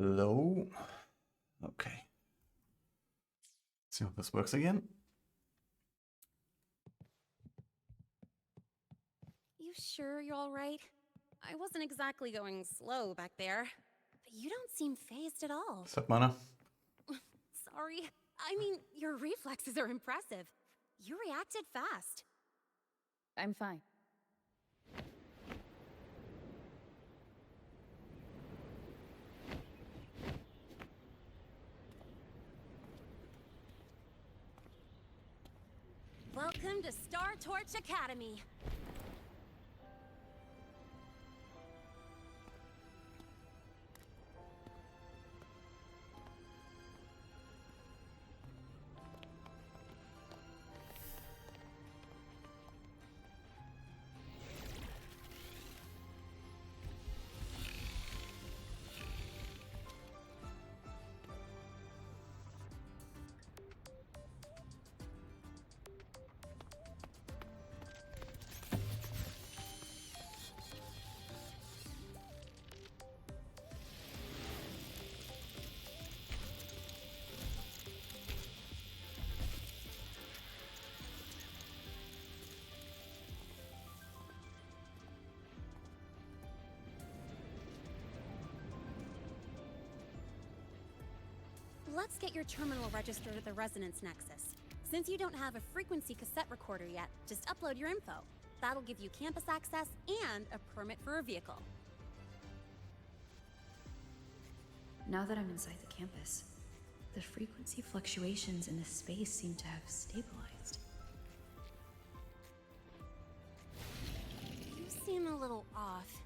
Low. Okay. Let's see if this works again. You sure you're all right? I wasn't exactly going slow back there, but you don't seem phased at all. What's up, Mana? Sorry. I mean, your reflexes are impressive. You reacted fast. I'm fine. Welcome to Startorch Academy. Let's get your terminal registered at the Resonance Nexus. Since you don't have a frequency cassette recorder yet, just upload your info. That'll give you campus access and a permit for a vehicle. Now that I'm inside the campus, the frequency fluctuations in this space seem to have stabilized. You seem a little off.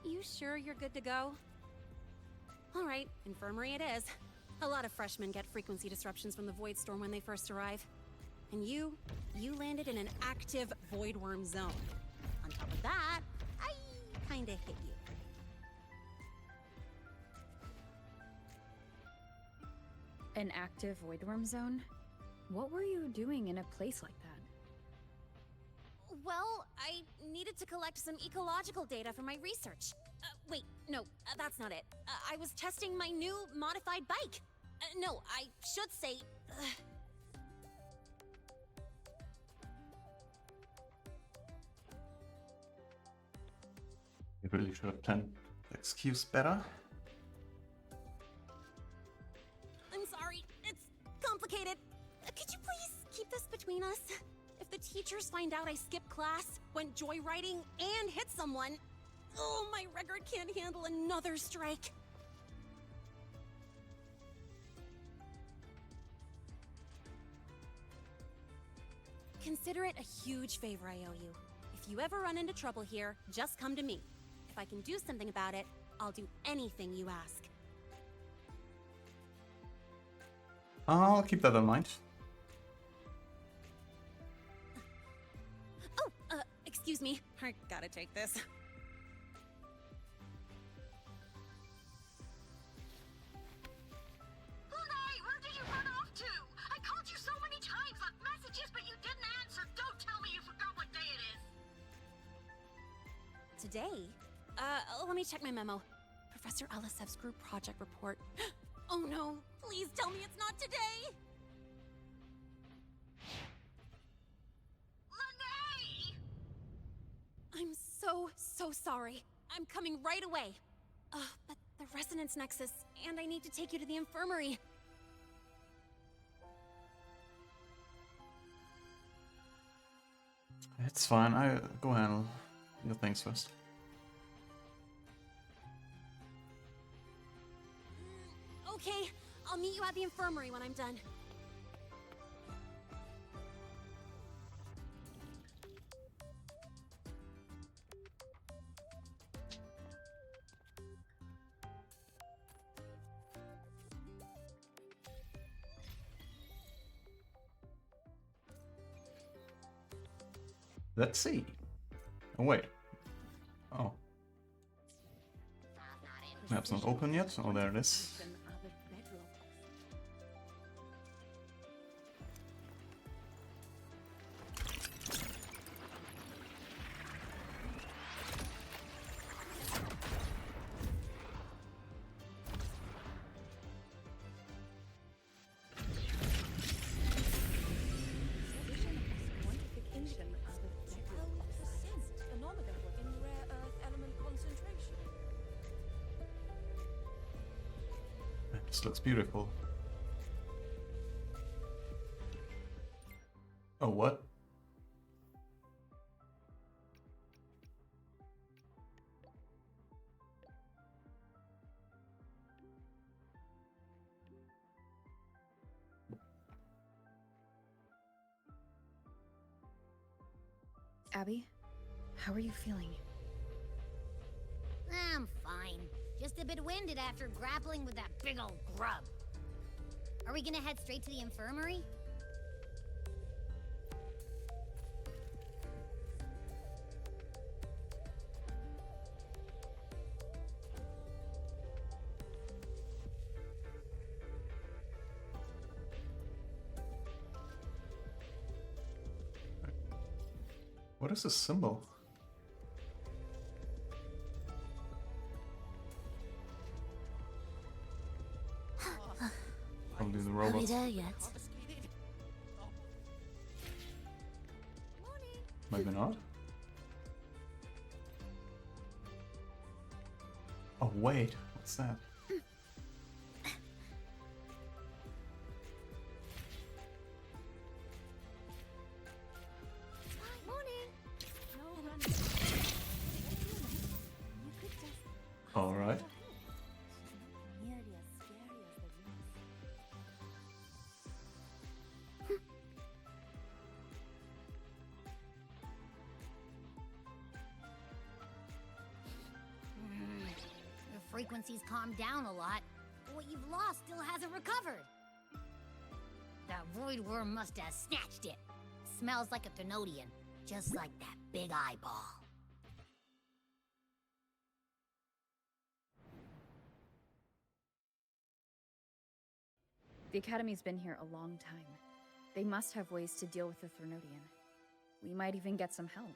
You sure you're good to go? All right, infirmary it is. A lot of freshmen get frequency disruptions from the Void Storm when they first arrive. And you landed in an active Void Worm zone. On top of that, I kinda hit you. An active voidworm zone? What were you doing in a place like that? Well, I needed to collect some ecological data for my research. Wait, no, that's not it. I was testing my new modified bike. No, I should say... You really should have planned the excuse better. I'm sorry, it's complicated. Could you please keep this between us? If the teachers find out I skipped class, went joyriding, and hit someone, oh, my record can't handle another strike. Consider it a huge favor I owe you. If you ever run into trouble here, just come to me. If I can do something about it, I'll do anything you ask. I'll keep that in mind. Oh, excuse me. I gotta take this. Lynae, where did you run off to? I called you so many times, left messages, but you didn't answer. Don't tell me you forgot what day it is. Today? Let me check my memo. Professor Elisev's group project report. Oh no, please tell me it's not today! Lynae! I'm so sorry. I'm coming right away. But the Resonance Nexus, and I need to take you to the infirmary. It's fine. I go handle your things first. Okay, I'll meet you at the infirmary when I'm done. Let's see. Oh, wait. Oh. Map's not open yet. Oh, there it is. This looks beautiful. Oh, what? Abby, how are you feeling? I'm fine. Just a bit winded after grappling with that big old grub. Are we gonna head straight to the infirmary? What is this symbol? Probably the Are we robots. there yet? Maybe not. Oh wait, what's that? All right. The frequency's calmed down a lot, but what you've lost still hasn't recovered. That void worm must have snatched it. Smells like a Thenodian, just like that big eyeball. The Academy's been here a long time. They must have ways to deal with the Thenodian. We might even get some help.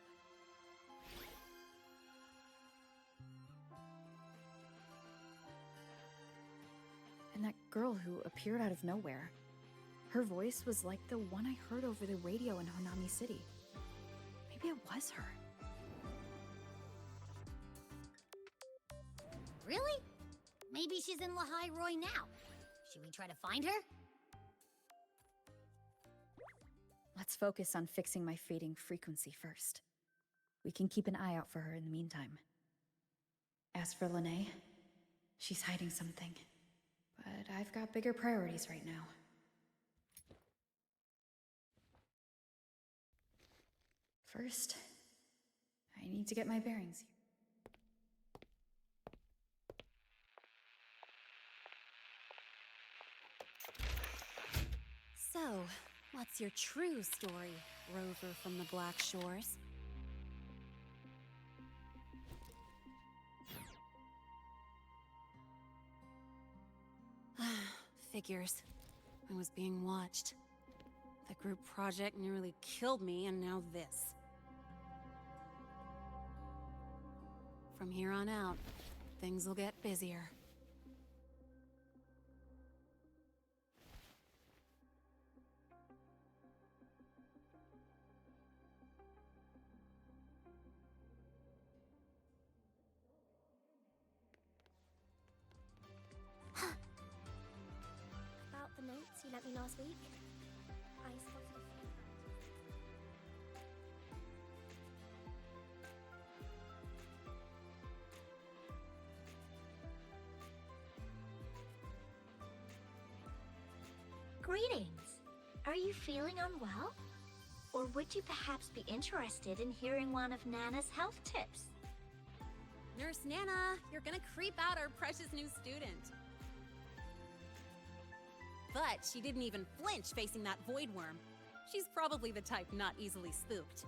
And that girl who appeared out of nowhere. Her voice was like the one I heard over the radio in Honami City. Maybe it was her. Really? Maybe she's in Lahai-Roi now. Should we try to find her? Let's focus on fixing my fading frequency first. We can keep an eye out for her in the meantime. As for Lynae, she's hiding something. But I've got bigger priorities right now. First, I need to get my bearings. So, what's your true story, rover from the Black Shores? Figures. I was being watched. The group project nearly killed me, and now this. From here on out, things will get busier. About the notes you lent me last week, I spotted a few. Greetings. Are you feeling unwell? Or would you perhaps be interested in hearing one of Nana's health tips? Nurse Nana, you're gonna creep out our precious new student. But she didn't even flinch facing that void worm. She's probably the type not easily spooked.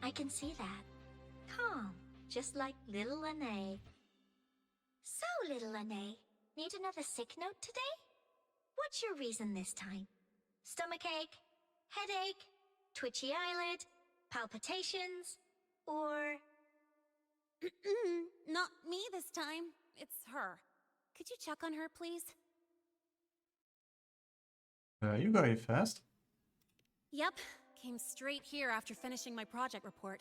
I can see that. Calm, just like little Lynae. So, little Lynae, need another sick note today? What's your reason this time? Stomachache? Headache? Twitchy eyelid? Palpitations? Or... Not me this time. It's her. Could you check on her, please? You got it fast. Yep. Came straight here after finishing my project report.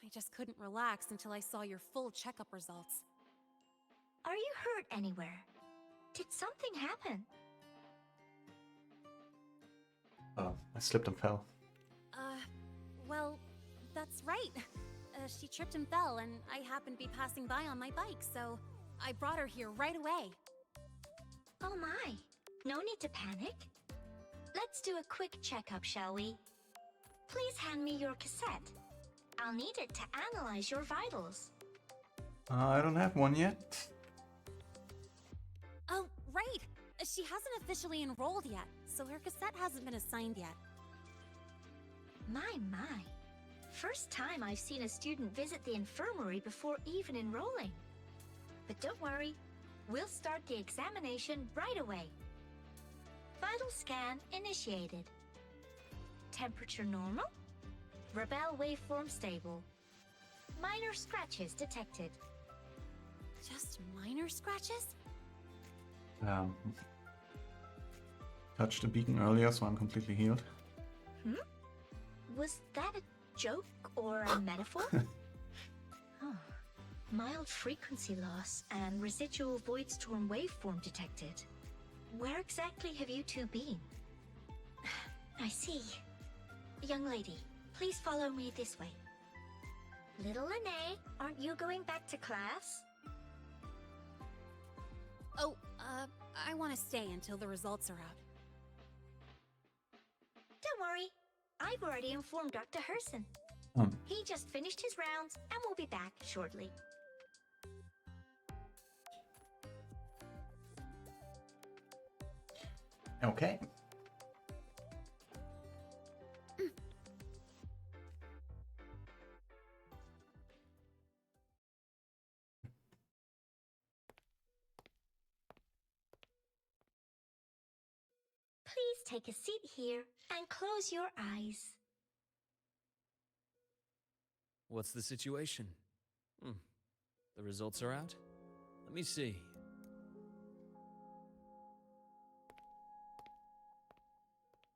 I just couldn't relax until I saw your full checkup results. are you hurt anywhere? Did something happen? I slipped and fell. Well, that's right. She tripped and fell, and I happened to be passing by on my bike, so I brought her here right away. Oh my. No need to panic. Let's do a quick checkup, shall we? Please hand me your cassette. I'll need it to analyze your vitals. I don't have one yet. Oh, right! She hasn't officially enrolled yet, so her cassette hasn't been assigned yet. My. First time I've seen a student visit the infirmary before even enrolling. But don't worry, we'll start the examination right away. Vital scan initiated. Temperature normal. Rebel waveform stable. Minor scratches detected. Just minor scratches? Touched the beacon earlier, so I'm completely healed. Was that a joke or a metaphor? Oh, mild frequency loss and residual void storm waveform detected. Where exactly have you two been? I see. Young lady, please follow me this way. Little Lynae, aren't you going back to class? Oh, I want to stay until the results are out. Don't worry. I've already informed Dr. Herson. He just finished his rounds and will be back shortly. Okay. Please take a seat here and close your eyes. What's the situation? The results are out? Let me see.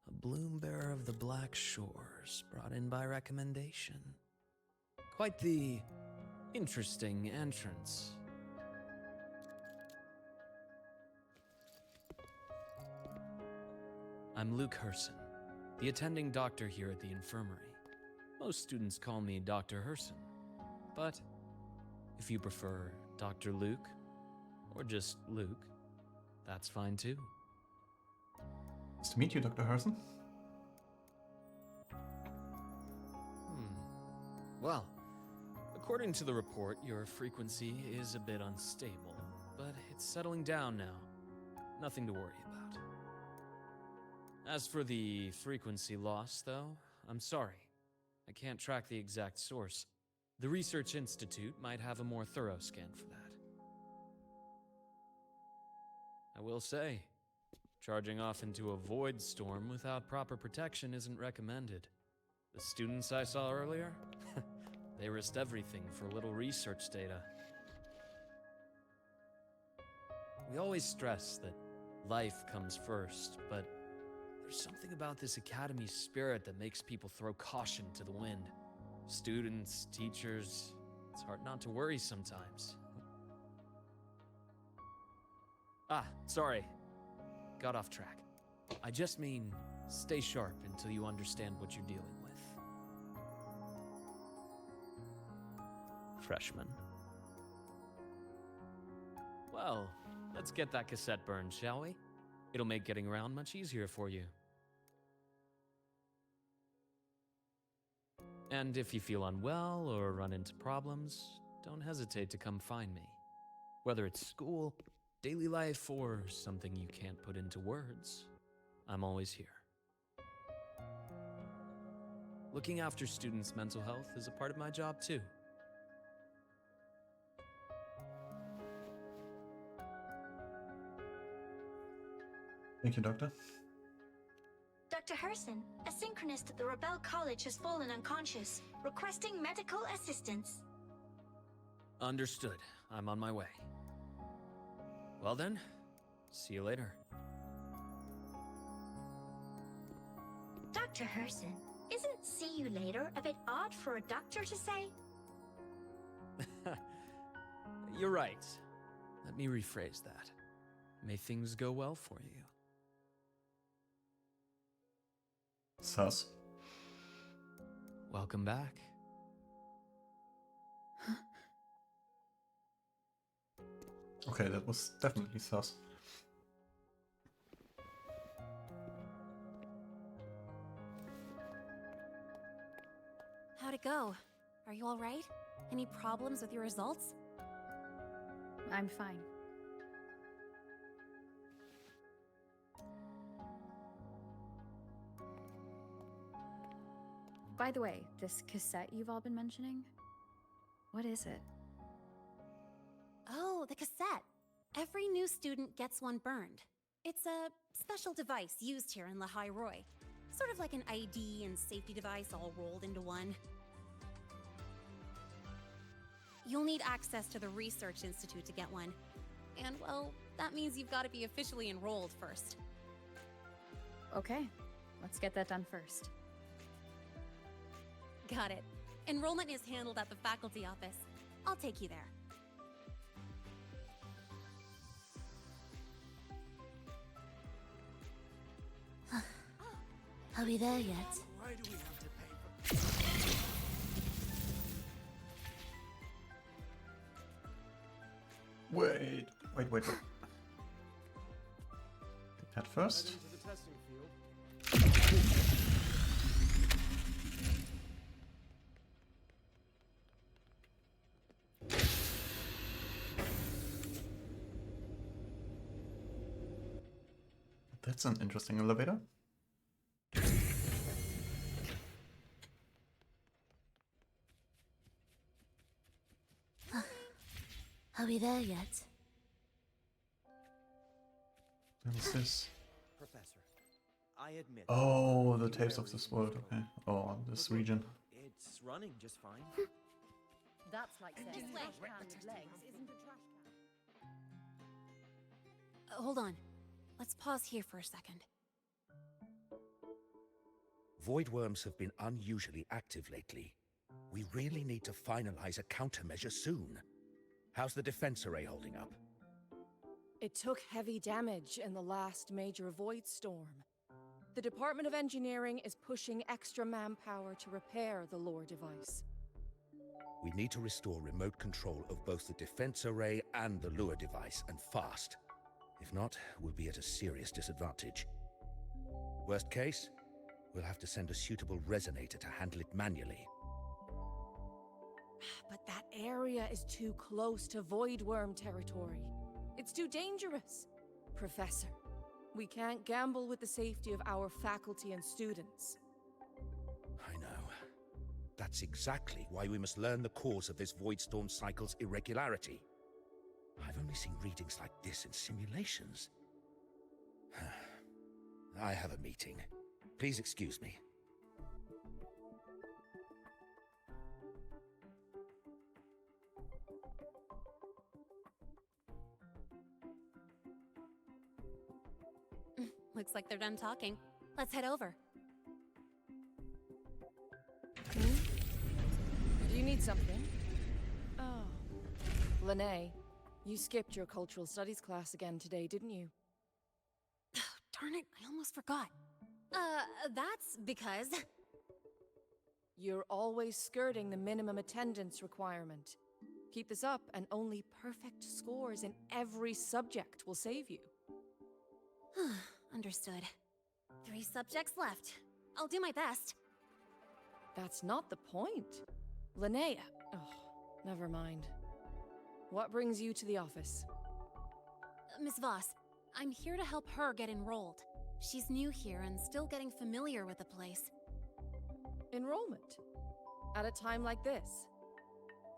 A bloom bearer of the Black Shores, brought in by recommendation. Quite the interesting entrance. I'm Luke Herson, the attending doctor here at the infirmary. Most students call me Dr. Herson, but if you prefer Dr. Luke, or just Luke, that's fine too. Nice to meet you, Dr. Herson. Well, according to the report, your frequency is a bit unstable, but it's settling down now. Nothing to worry about. As for the frequency loss, though, I'm sorry. I can't track the exact source. The Research Institute might have a more thorough scan for that. I will say, charging off into a void storm without proper protection isn't recommended. The students I saw earlier, they risked everything for a little research data. We always stress that life comes first, but there's something about this academy spirit that makes people throw caution to the wind. Students, teachers, it's hard not to worry sometimes. Sorry. Got off track. I just mean, stay sharp until you understand what you're dealing with. Freshman. Well, let's get that cassette burned, shall we? It'll make getting around much easier for you. And if you feel unwell or run into problems, don't hesitate to come find me. Whether it's school, daily life, or something you can't put into words, I'm always here. Looking after students' mental health is a part of my job too. Thank you, Doctor. Dr. Herson, a synchronist at the Rebel College has fallen unconscious, requesting medical assistance. Understood. I'm on my way. Well then, see you later. Dr. Herson, isn't see you later a bit odd for a doctor to say? You're right. Let me rephrase that. May things go well for you. Sus. Welcome back. Okay, that was definitely sus. How'd it go? Are you alright? Any problems with your results? I'm fine. By the way, this cassette you've all been mentioning, what is it? Oh, the cassette. Every new student gets one burned. It's a special device used here in Lahai-Roi. Sort of like an ID and safety device all rolled into one. You'll need access to the Research Institute to get one. And, well, that means you've got to be officially enrolled first. Okay, let's get that done first. Got it. Enrollment is handled at the faculty office. I'll take you there. Are we there yet? Why do we have to pay for... Wait. Take that first. Head into the testing field. That's an interesting elevator. Are we there yet? What is this? Professor, I admit... Oh, the tapes of this world, okay. Oh, this region. It's running just fine. That's like saying Just a wait. trash can with legs isn't a trash can. Hold on. Let's pause here for a second. Void worms have been unusually active lately. We really need to finalize a countermeasure soon. How's the defense array holding up? It took heavy damage in the last major void storm. The Department of Engineering is pushing extra manpower to repair the lore device. We need to restore remote control of both the defense array and the lure device, and fast. If not, we'll be at a serious disadvantage. Worst case, we'll have to send a suitable resonator to handle it manually. But that area is too close to void worm territory. It's too dangerous. Professor, we can't gamble with the safety of our faculty and students. I know. That's exactly why we must learn the cause of this void storm cycle's irregularity. I've only seen readings like this in simulations. I have a meeting. Please excuse me. Looks like they're done talking. Let's head over. Do you need something? Oh. Lynae, you skipped your cultural studies class again today, didn't you? Darn it, I almost forgot. That's because... You're always skirting the minimum attendance requirement. Keep this up, and only perfect scores in every subject will save you. Understood. 3 subjects left. I'll do my best. That's not the point. Lynae... Oh, never mind. What brings you to the office? Miss Voss, I'm here to help her get enrolled. She's new here and still getting familiar with the place. Enrollment? At a time like this?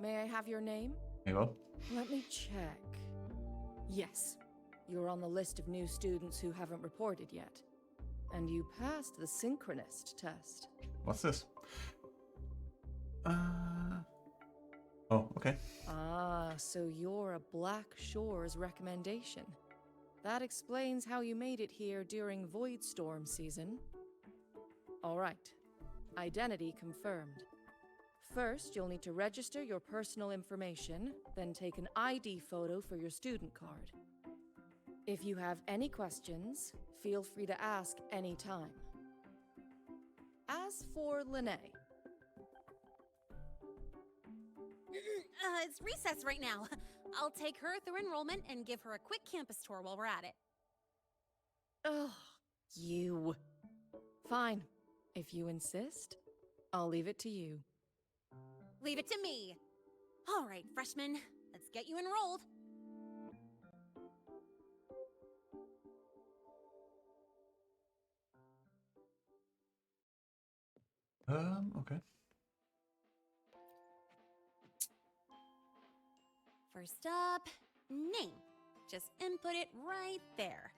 May I have your name? Hello? Let me check. Yes, you're on the list of new students who haven't reported yet. And you passed the synchronist test. What's this? Oh, okay. Ah, so you're a Black Shores recommendation. That explains how you made it here during Void Storm season. All right. Identity confirmed. First, you'll need to register your personal information, then take an ID photo for your student card. If you have any questions, feel free to ask any time. As for Lynae, It's recess right now. I'll take her through enrollment and give her a quick campus tour while we're at it. oh, you. Fine. If you insist, I'll leave it to you. Leave it to me. All right, freshmen, let's get you enrolled. Okay. First up, name. Just input it right there.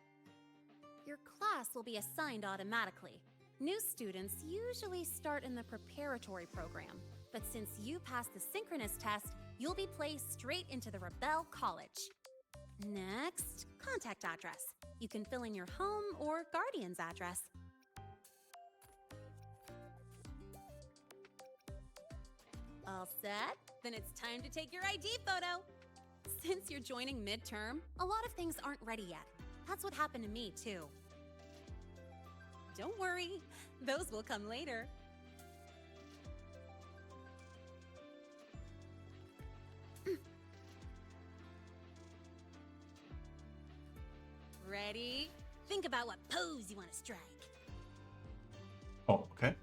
Your class will be assigned automatically. New students usually start in the preparatory program, but since you passed the synchronous test, you'll be placed straight into the Rebel College. Next, contact address. You can fill in your home or guardian's address. All set? Then it's time to take your ID photo. Since you're joining midterm, a lot of things aren't ready yet. That's what happened to me, too. Don't worry, those will come later. Ready? Think about what pose you want to strike. Oh, okay.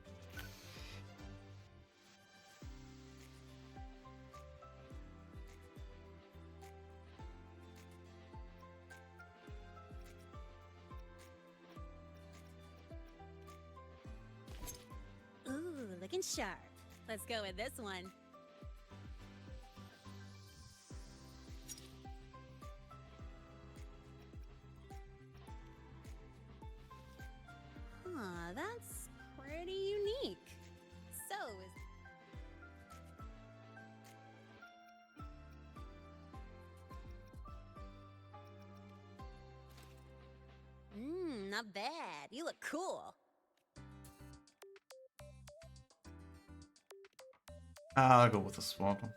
Ooh, looking sharp. Let's go with this one. Huh, that's pretty unique. So is... not bad. You look cool. I'll go with the SWAT one.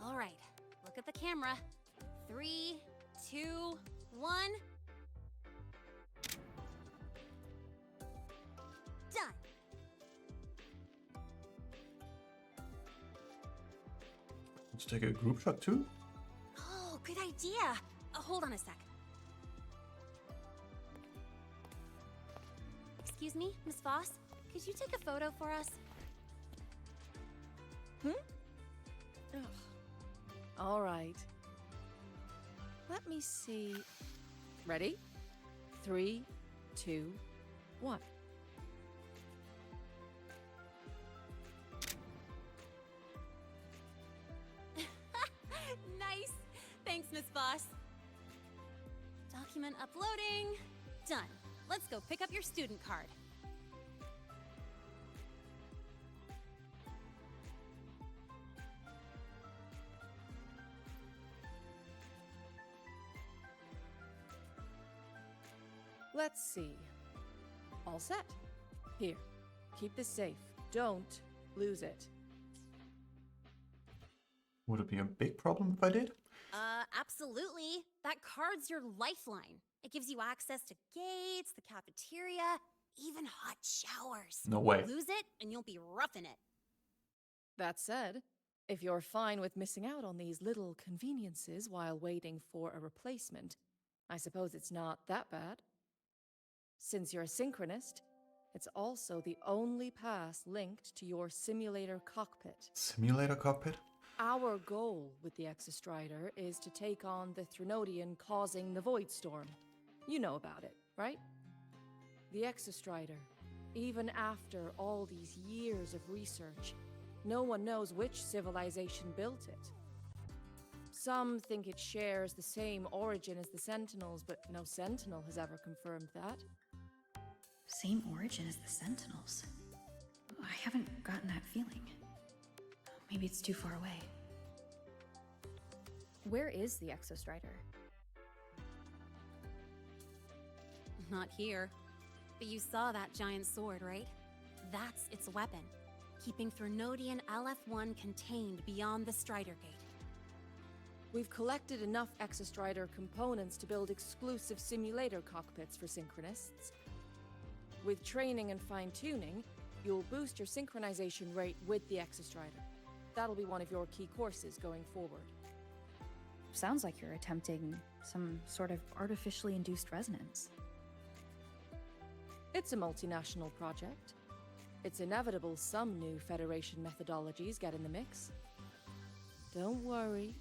All right, look at the camera. 3, 2, 1. Done. Let's take a group shot too. Oh, good idea. Hold on a sec. Excuse me, Miss Voss? Could you take a photo for us? Ugh. All right. Let me see. Ready? 3, 2, 1. Nice. Thanks, Miss Voss. Document uploading. Done. Let's go pick up your student card. Let's see. All set. Here, keep this safe. Don't lose it. Would it be a big problem if I did? Absolutely. That card's your lifeline. It gives you access to gates, the cafeteria, even hot showers. No way. Lose it, and you'll be roughing it. That said, if you're fine with missing out on these little conveniences while waiting for a replacement, I suppose it's not that bad. Since you're a synchronist, it's also the only pass linked to your simulator cockpit. Simulator cockpit? Our goal with the Exostrider is to take on the Threnodian causing the Void Storm. You know about it, right? The Exostrider, even after all these years of research, no one knows which civilization built it. Some think it shares the same origin as the Sentinels, but no Sentinel has ever confirmed that. Same origin as the Sentinels. I haven't gotten that feeling. Maybe it's too far away. Where is the Exostrider? Not here. But you saw that giant sword, right? That's its weapon. keeping Threnodian LF1 contained beyond the Strider Gate. We've collected enough Exostrider components to build exclusive simulator cockpits for Synchronists. With training and fine-tuning, you'll boost your synchronization rate with the Exostrider. That'll be one of your key courses going forward. Sounds like you're attempting some sort of artificially induced resonance. It's a multinational project. It's inevitable some new Federation methodologies get in the mix. Don't worry.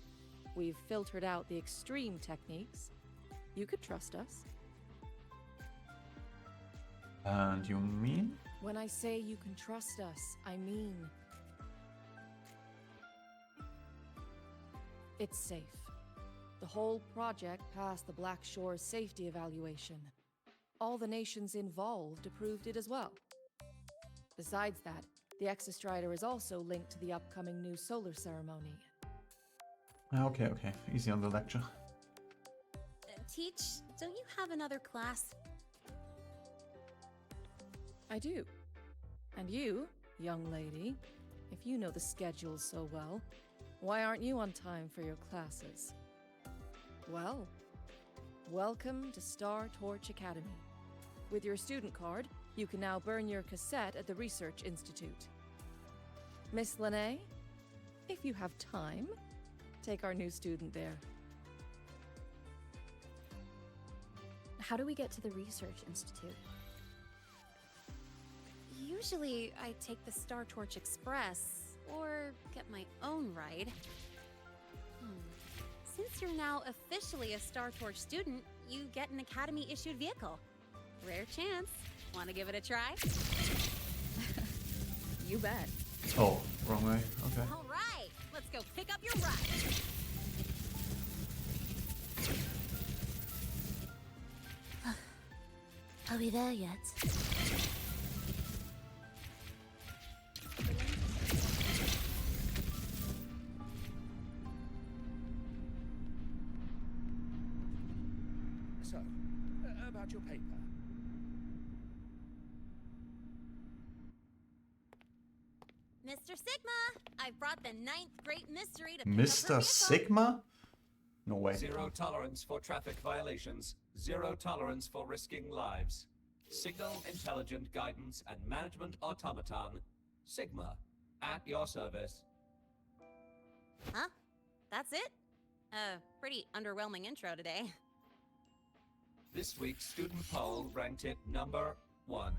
We've filtered out the extreme techniques. You could trust us. And you mean? When I say you can trust us, I mean... it's safe. The whole project passed the Black Shore's safety evaluation. All the nations involved approved it as well. Besides that, the Exostrider is also linked to the upcoming new solar ceremony. Okay, easy on the lecture. Teach, don't you have another class? I do. And you, young lady, if you know the schedule so well, why aren't you on time for your classes? Well, welcome to Startorch Academy. With your student card, you can now burn your cassette at the Research Institute. Miss Lynae, if you have time, take our new student there. How do we get to the Research Institute? Usually, I take the Startorch Express, or get my own ride. Since you're now officially a Startorch student, you get an Academy-issued vehicle. Rare chance. Want to give it a try? You bet. Oh, wrong way. Okay. All right, let's go pick up your ride. Are we there yet? So, about your paper. Mr. Sigma, I've brought the 9th Great Mystery to pick up her Mr. vehicle. Sigma? No way. Zero tolerance for traffic violations. Zero tolerance for risking lives. Signal intelligent guidance and management automaton. Sigma, at your service. Huh? That's it? Pretty underwhelming intro today. This week's student poll ranked it number 1.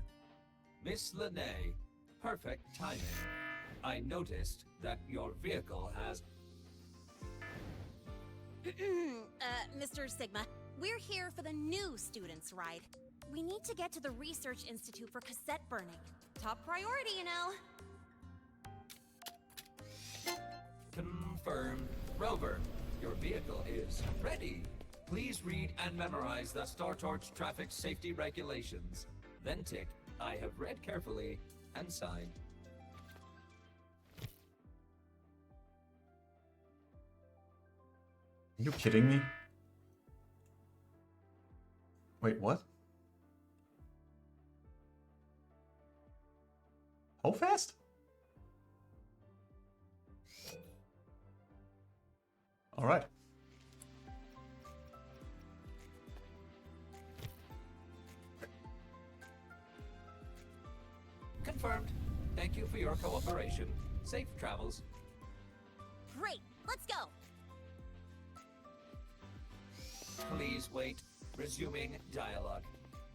Miss Lynae, perfect timing. I noticed that your vehicle has... Mr. Sigma, we're here for the new students' ride. We need to get to the Research Institute for cassette burning. Top priority, you know. Confirmed. Rover, your vehicle is ready. Please read and memorize the Startorch traffic safety regulations. Then tick, I have read carefully, and sign. Are you kidding me? Wait, what? How fast? All right. Confirmed. Thank you for your cooperation. Safe travels. Great, let's go. Please wait. Resuming dialogue.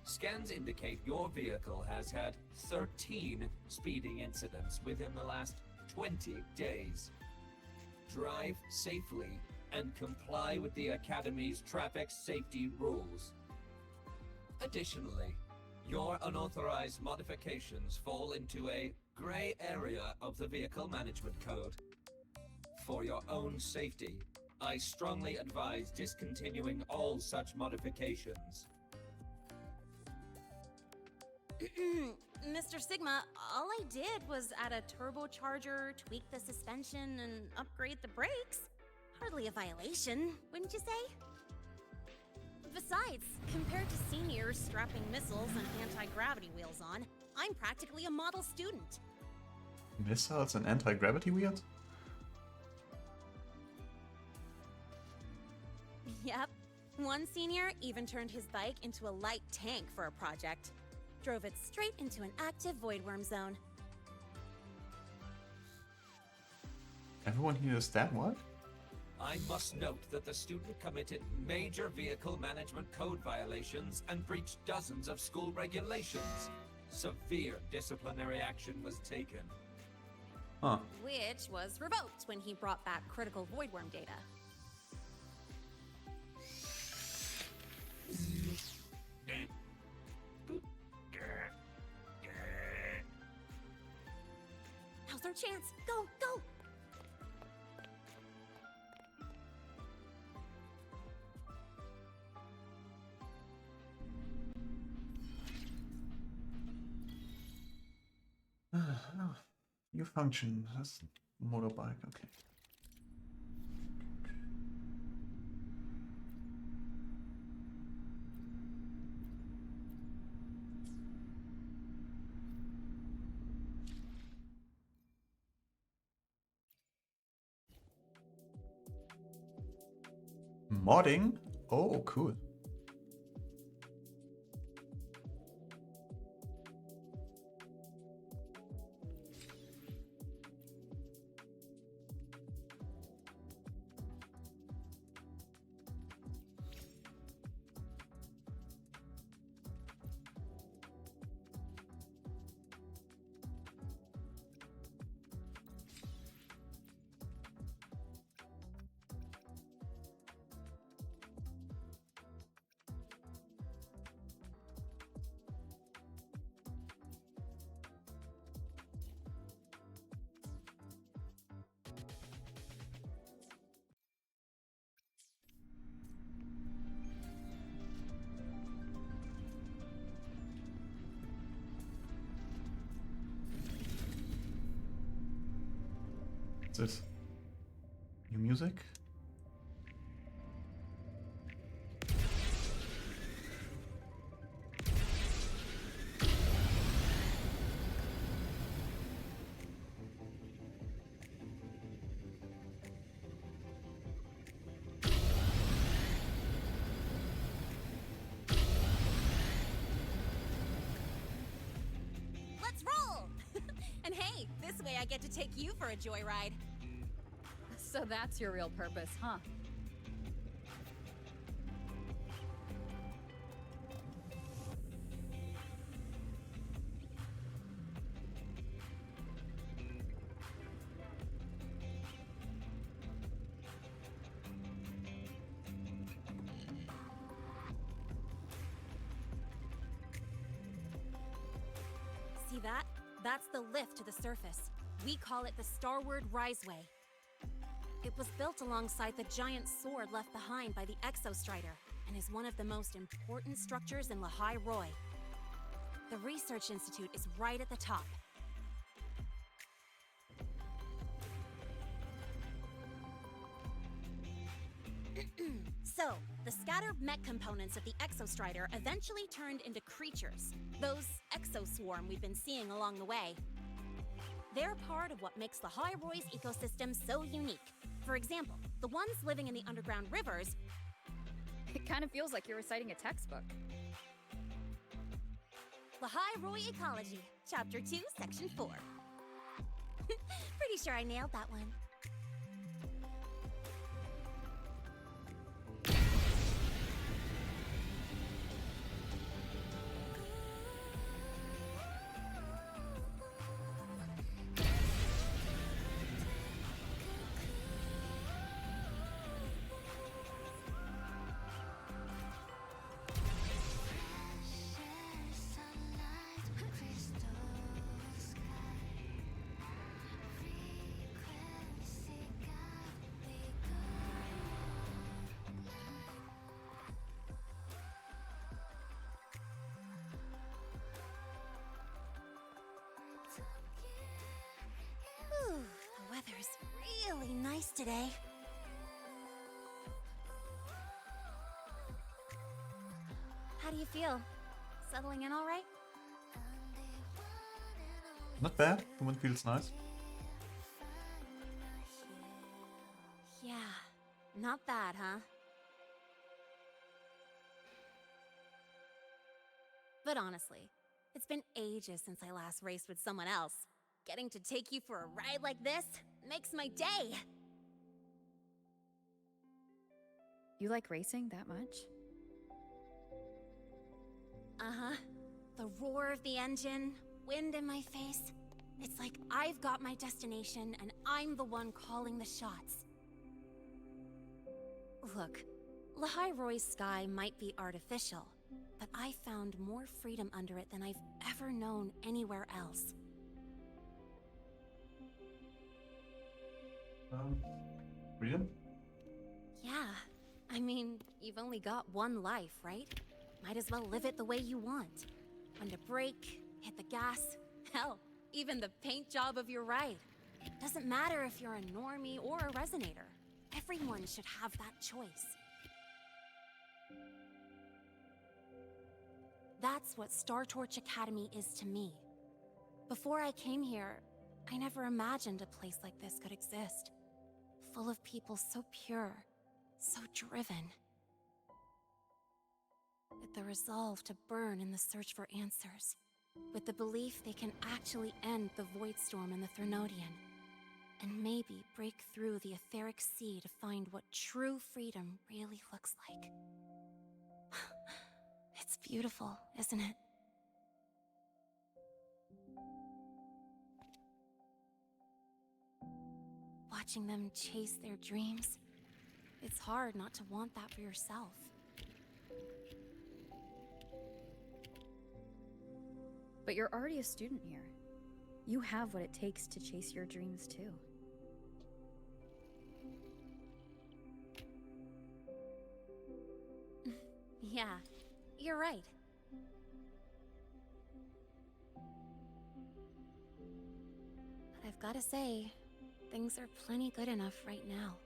Scans indicate your vehicle has had 13 speeding incidents within the last 20 days. Drive safely and comply with the Academy's traffic safety rules. Additionally, your unauthorized modifications fall into a gray area of the Vehicle Management Code. For your own safety, I strongly advise discontinuing all such modifications. Mr. Sigma, all I did was add a turbocharger, tweak the suspension, and upgrade the brakes. Hardly a violation, wouldn't you say? Besides, compared to seniors strapping missiles and anti-gravity wheels on, I'm practically a model student. Missiles and anti-gravity weird? Yep. One senior even turned his bike into a light tank for a project. Drove it straight into an active voidworm zone. Everyone here is dead, what? I must note that the student committed major vehicle management code violations and breached dozens of school regulations. Severe disciplinary action was taken. Huh. Which was revoked when he brought back critical voidworm data. Now's our chance. Go, go! Oh, new function. That's motorbike. Okay. Modding? Oh, cool. What's this? New music? Let's roll! And hey, this way I get to take you for a joyride. So that's your real purpose, huh? See that? That's the lift to the surface. We call it the Starward Riseway. It was built alongside the giant sword left behind by the Exostrider and is one of the most important structures in Lahai-Roi. The Research Institute is right at the top. So, the scattered mech components of the Exostrider eventually turned into creatures, those exoswarm we've been seeing along the way. They're part of what makes Lahai-Roi's ecosystem so unique. For example, the ones living in the underground rivers. It kind of feels like you're reciting a textbook. Lahai-Roi Ecology, Chapter 2, Section 4. Pretty sure I nailed that one. The weather's really nice today. How do you feel? Settling in all right? Not bad. The wind feels nice. Not bad, huh? But honestly, it's been ages since I last raced with someone else. Getting to take you for a ride like this makes my day! You like racing that much? Uh-huh. The roar of the engine, wind in my face. It's like I've got my destination and I'm the one calling the shots. Look, Lahai-Roi's sky might be artificial, but I found more freedom under it than I've ever known anywhere else. Freedom? Yeah. I mean, you've only got one life, right? Might as well live it the way you want. When to brake, hit the gas, hell, even the paint job of your ride. Doesn't matter if you're a normie or a resonator. Everyone should have that choice. That's what Startorch Academy is to me. Before I came here, I never imagined a place like this could exist. Full of people so pure, so driven. With the resolve to burn in the search for answers. With the belief they can actually end the Void Storm and the Threnodian. And maybe break through the etheric sea to find what true freedom really looks like. It's beautiful, isn't it? Watching them chase their dreams, it's hard not to want that for yourself. But you're already a student here. You have what it takes to chase your dreams too. Yeah, you're right. But I've gotta say, things are plenty good enough right now.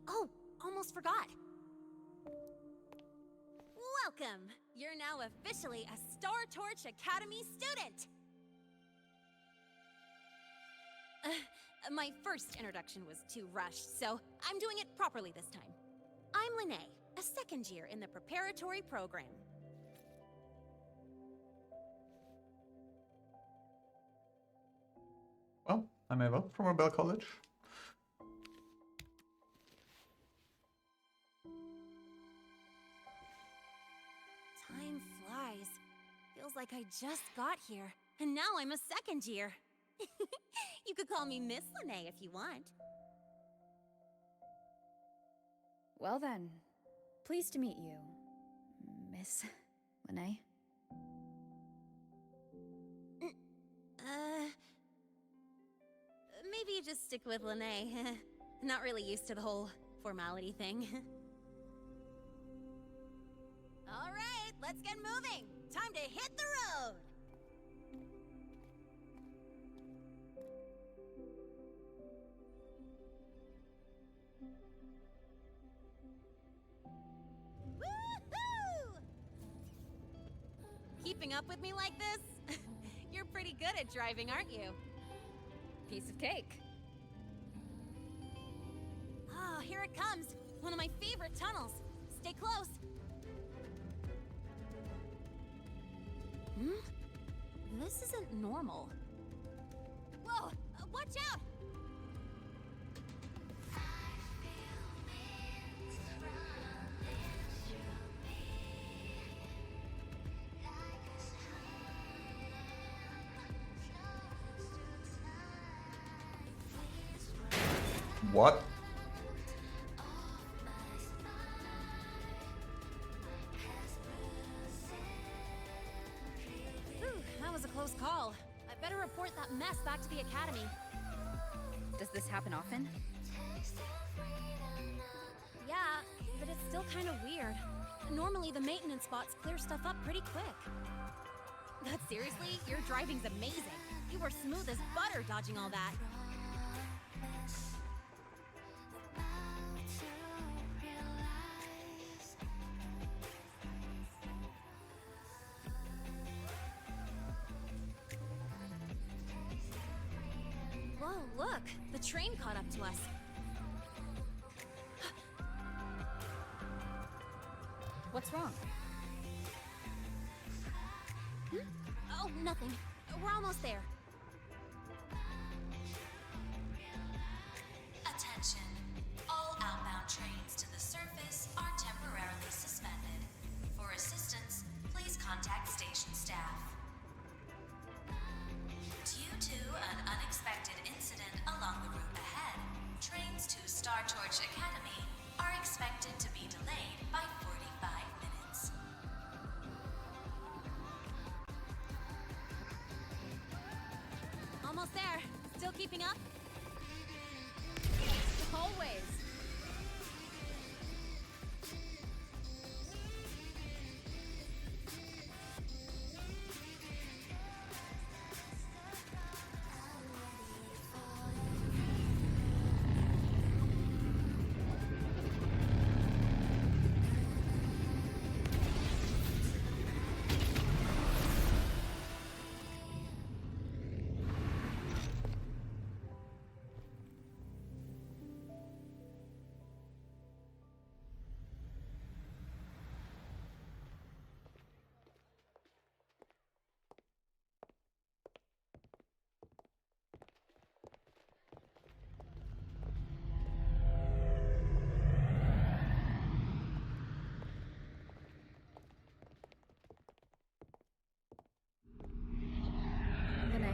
Oh, almost forgot. Welcome! You're now officially a Startorch Academy student! My first introduction was too rushed, so I'm doing it properly this time. I'm Lynae, a second year in the preparatory program. Well, I'm Eva from Rebel College. Time flies. Feels like I just got here, and now I'm a second year. You could call me Miss Lynae if you want. Well then, pleased to meet you, Miss Lynae. Maybe just stick with Lynae. Not really used to the whole formality thing. All right, let's get moving. Time to hit the road. Woohoo! Keeping up with me like this? You're pretty good at driving, aren't you? Piece of cake. Oh, here it comes. One of my favorite tunnels. Stay close. This isn't normal. Whoa! Watch out! What? Whew, that was a close call. I better report that mess back to the academy. Does this happen often? Yeah, but it's still kind of weird. Normally the maintenance bots clear stuff up pretty quick. But seriously, your driving's amazing. You were smooth as butter dodging all that. Whoa, look! The train caught up to us. What's wrong? Oh, nothing. We're almost there. Attention. All outbound trains to the surface are temporarily suspended. For assistance, please contact station staff. Due to an unexpected incident along the route ahead, trains to Startorch Academy are expected to be delayed by 45 minutes. Almost there. Still keeping up? Always. Lynae?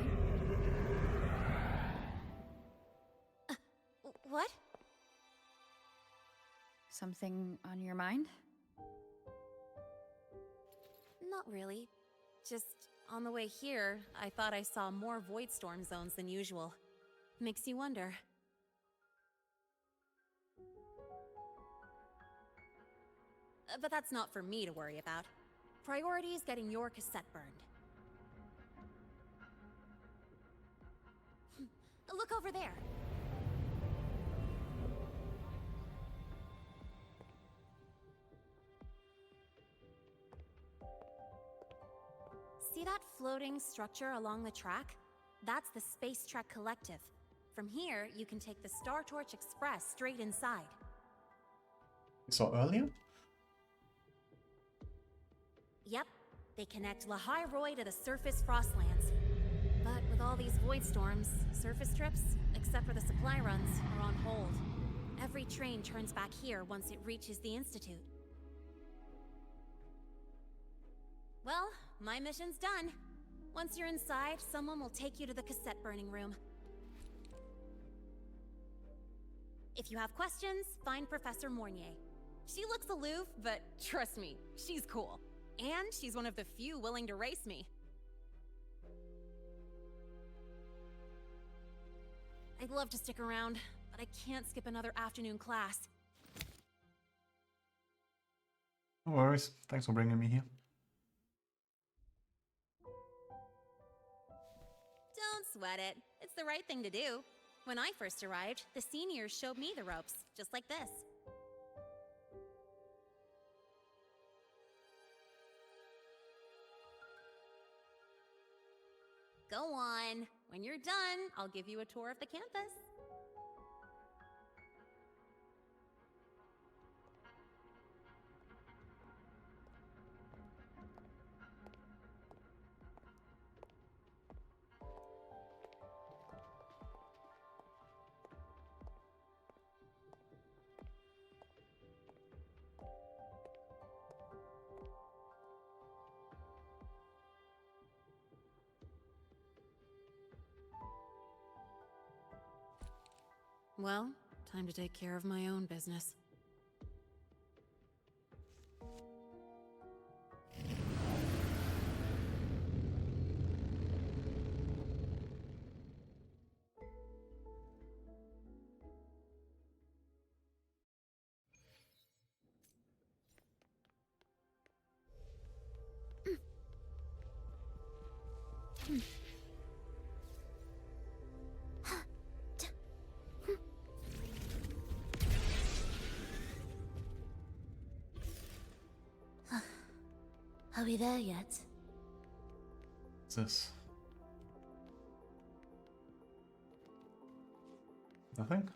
What? Something on your mind? Not really. Just on the way here, I thought I saw more void storm zones than usual. Makes you wonder. But that's not for me to worry about. Priority is getting your cassette burned. Look over there. See that floating structure along the track? That's the Space Trek Collective. From here, you can take the Startorch Express straight inside. So earlier? Yep, they connect Lahai-Roi to the surface Frostlands. But with all these void storms, surface trips, except for the supply runs, are on hold. Every train turns back here once it reaches the Institute. Well, my mission's done. Once you're inside, someone will take you to the cassette burning room. If you have questions, find Professor Mornier. She looks aloof, but trust me, she's cool. And she's one of the few willing to race me. I'd love to stick around, but I can't skip another afternoon class. No worries. Thanks for bringing me here. Don't sweat it. It's the right thing to do. When I first arrived, the seniors showed me the ropes, just like this. Go on. When you're done, I'll give you a tour of the campus. Well, time to take care of my own business. Are we there yet? What's this? Nothing?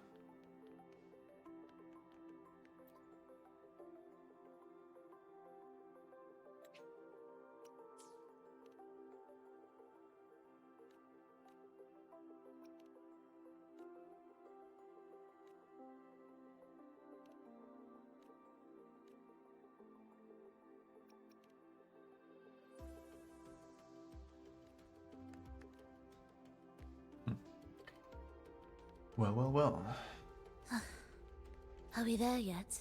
Well, well, well. Are we there yet?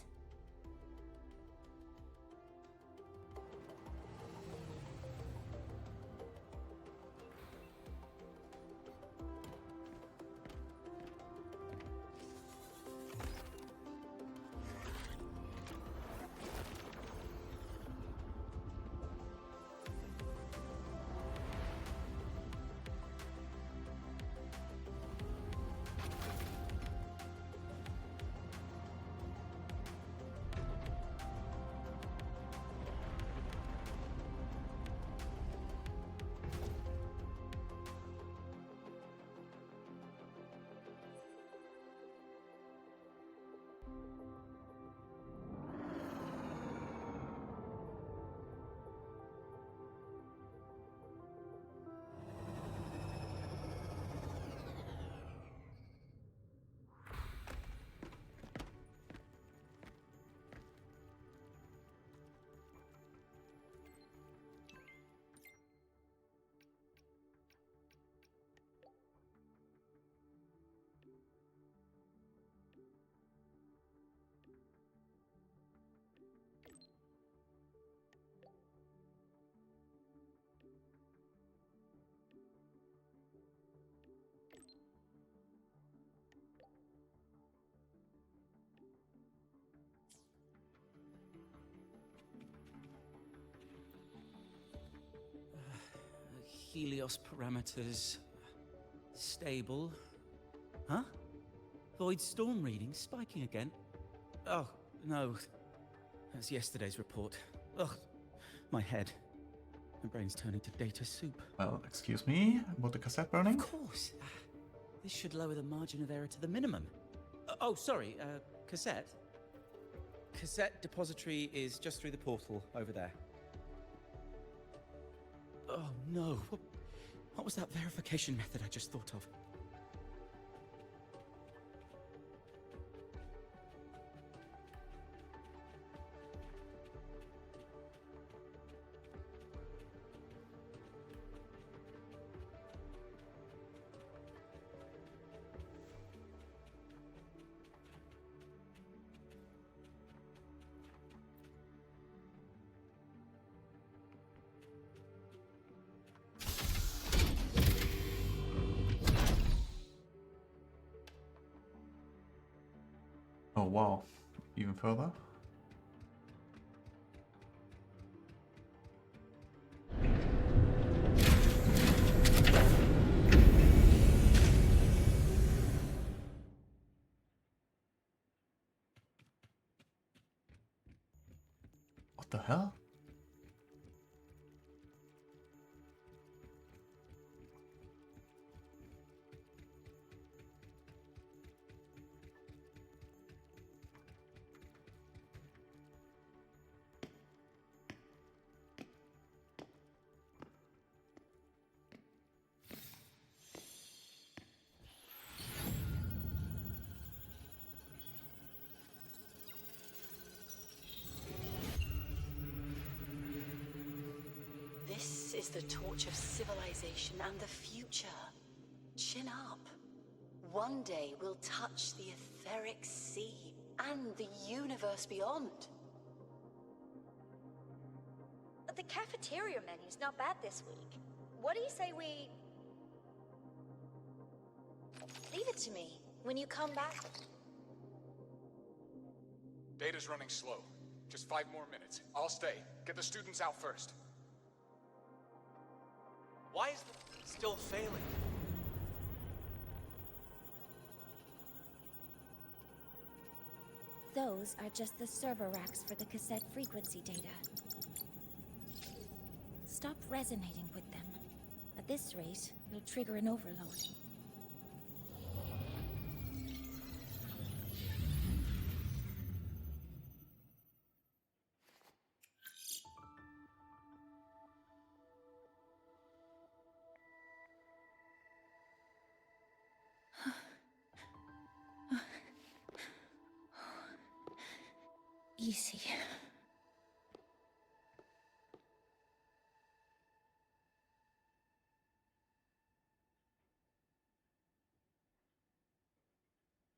Helios parameters stable. Huh? Void storm reading spiking again? Oh, no. That's yesterday's report. Ugh, my head. My brain's turning to data soup. Well, excuse me, about the cassette burning? Of course. This should lower the margin of error to the minimum. Oh, sorry, cassette. Cassette depository is just through the portal over there. Oh no, what was that verification method I just thought of? Oh wow, even further? What the hell? This is the torch of civilization and the future. Chin up. One day we'll touch the etheric sea and the universe beyond. The cafeteria menu's not bad this week. What do you say we... Leave it to me. When you come back... Data's running slow. Just 5 more minutes. I'll stay. Get the students out first. Why is the still failing? Those are just the server racks for the cassette frequency data. Stop resonating with them. At this rate, you'll trigger an overload. Easy.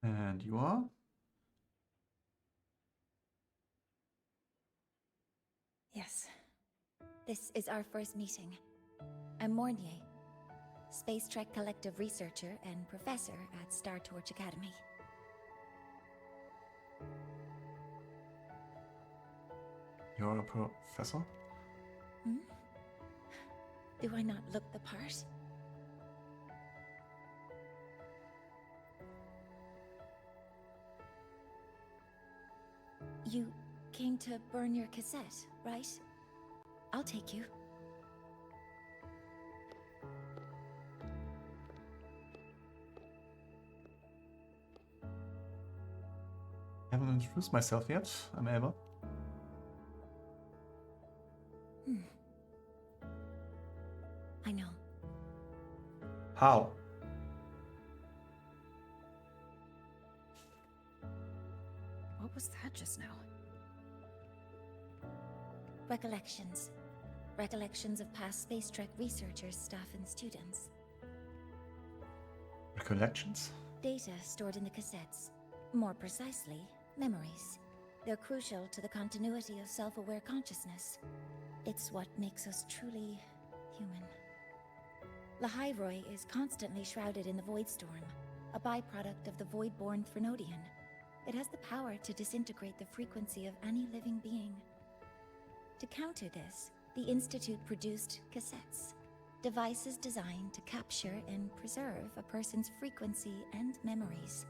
And you are? Yes. This is our first meeting. I'm Mornier, Space Trek Collective researcher and professor at Startorch Academy. You're a professor? Hmm? Do I not look the part? You came to burn your cassette, right? I'll take you. I haven't introduced myself yet. I'm Ava. I know. How? What was that just now? Recollections. Recollections of past Space Trek researchers, staff, and students. Recollections? Data stored in the cassettes. More precisely, memories. They're crucial to the continuity of self-aware consciousness. It's what makes us truly human. Lahai-Roi is constantly shrouded in the Void Storm, a byproduct of the Void-born Thrunodian. It has the power to disintegrate the frequency of any living being. To counter this, the Institute produced cassettes, devices designed to capture and preserve a person's frequency and memories,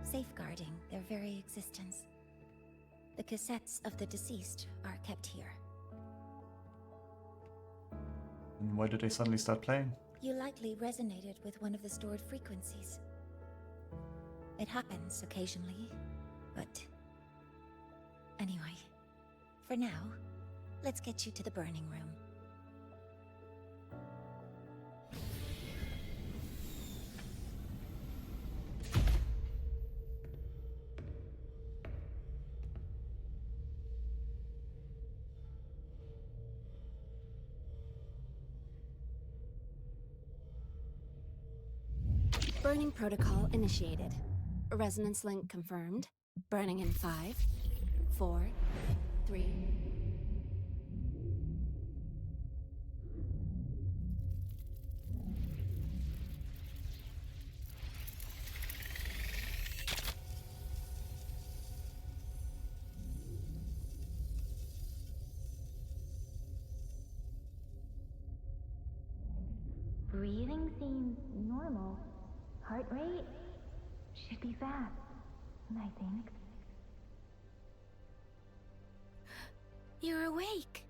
safeguarding their very existence. The cassettes of the deceased are kept here. And why did they suddenly start playing? You likely resonated with one of the stored frequencies. It happens occasionally, but... Anyway, for now, let's get you to the burning room. Burning protocol initiated. Resonance link confirmed. Burning in 5, 4, 3... Breathing seems normal. Heart rate should be fast, I think. You're awake.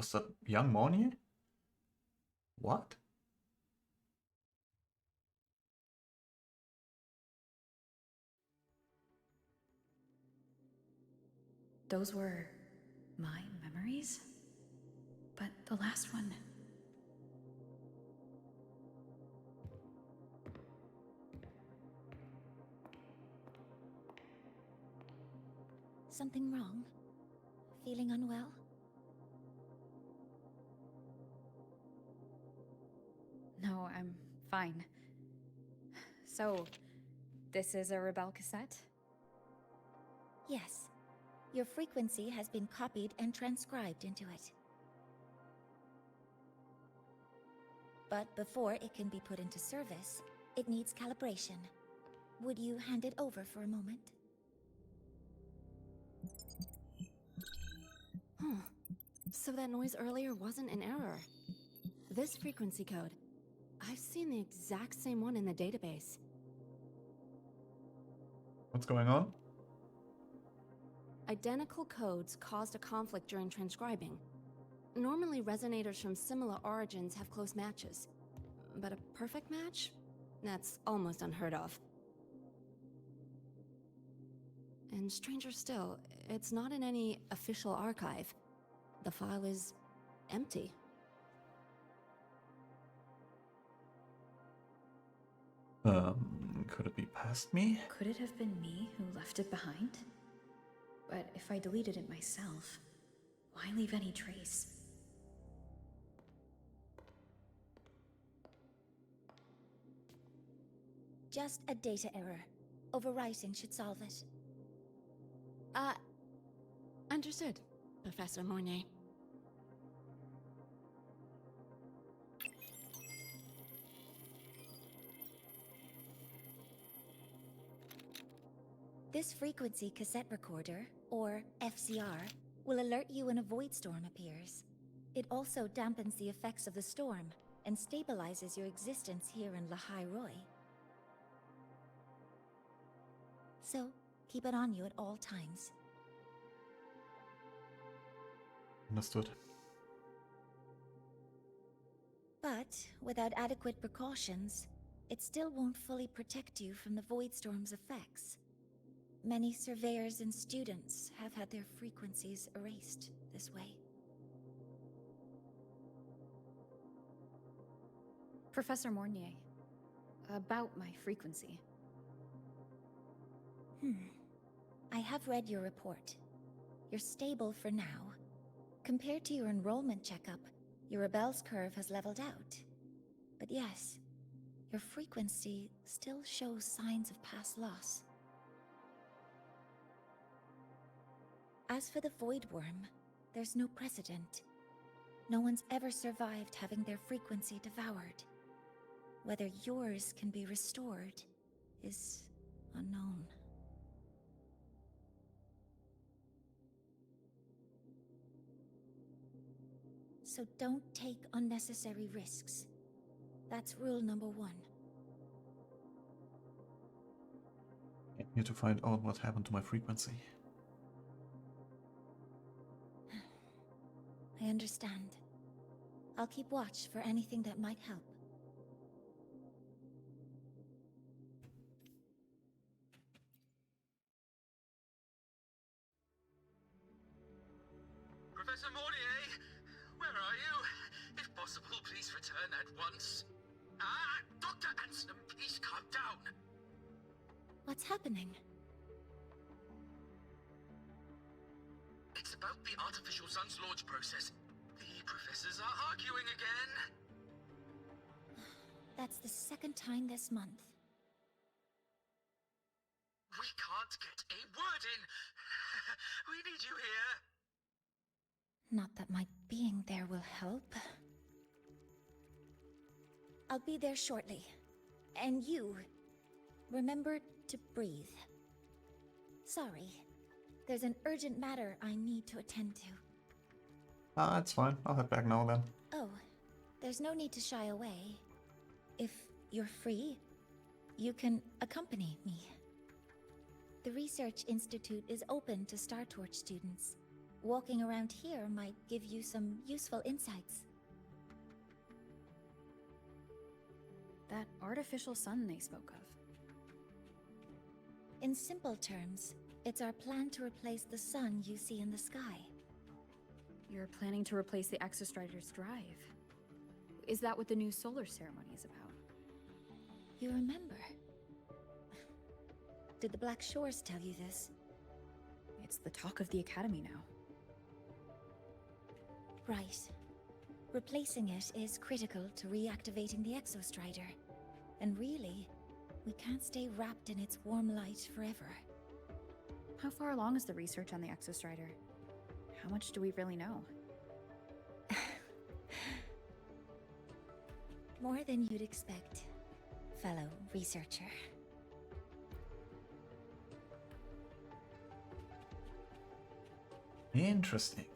Was that young Mornier? What? Those were my memories? But the last one... Something wrong? Feeling unwell? No, I'm fine. So, this is a Rebel cassette? Yes. Your frequency has been copied and transcribed into it. But before it can be put into service, it needs calibration. Would you hand it over for a moment? Huh. So that noise earlier wasn't an error. This frequency code, I've seen the exact same one in the database. What's going on? Identical codes caused a conflict during transcribing. Normally, resonators from similar origins have close matches. But a perfect match? That's almost unheard of. And stranger still, it's not in any official archive. The file is empty. Could it be past me? Could it have been me who left it behind? But if I deleted it myself, why leave any trace? Just a data error. Overwriting should solve it. Understood, Professor Mornay. This frequency cassette recorder, or FCR, will alert you when a void storm appears. It also dampens the effects of the storm and stabilizes your existence here in Lahai-Roi. So, keep it on you at all times. Understood. But, without adequate precautions, it still won't fully protect you from the void storm's effects. Many surveyors and students have had their frequencies erased this way. Professor Mornier, about my frequency. I have read your report. You're stable for now. Compared to your enrollment checkup, your rebel's curve has leveled out. But yes, your frequency still shows signs of past loss. As for the Void Worm, there's no precedent. No one's ever survived having their frequency devoured. Whether yours can be restored is unknown. So don't take unnecessary risks. That's rule number 1. I need to find out what happened to my frequency. I understand. I'll keep watch for anything that might help. Professor Mornier, where are you? If possible, please return at once. Dr. Anselm, please calm down. What's happening? It's about the artificial sun's launch process. The professors are arguing again. That's the second time this month. We can't get a word in. We need you here. Not that my being there will help. I'll be there shortly. And you, remember to breathe. Sorry. There's an urgent matter I need to attend to. It's fine. I'll head back now then. Oh, there's no need to shy away. If you're free, you can accompany me. The Research Institute is open to Startorch students. Walking around here might give you some useful insights. That artificial sun they spoke of. In simple terms, it's our plan to replace the sun you see in the sky. You're planning to replace the Exostrider's drive. Is that what the new solar ceremony is about? You remember? Did the Black Shores tell you this? It's the talk of the Academy now. Right. Replacing it is critical to reactivating the Exostrider. And really, we can't stay wrapped in its warm light forever. How far along is the research on the Exostrider? How much do we really know? More than you'd expect, fellow researcher. Interesting.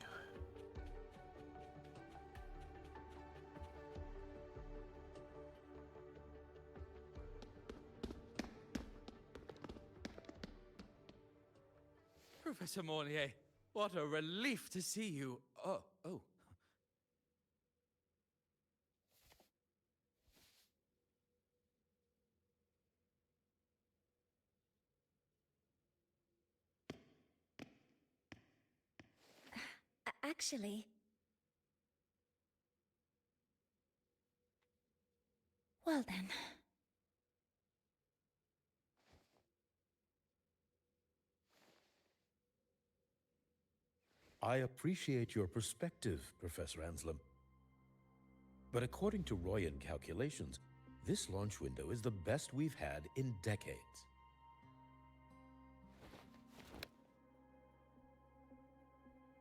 Professor Mornier, what a relief to see you. Oh. Actually... Well then... I appreciate your perspective, Professor Anselm. But according to Royan calculations, this launch window is the best we've had in decades.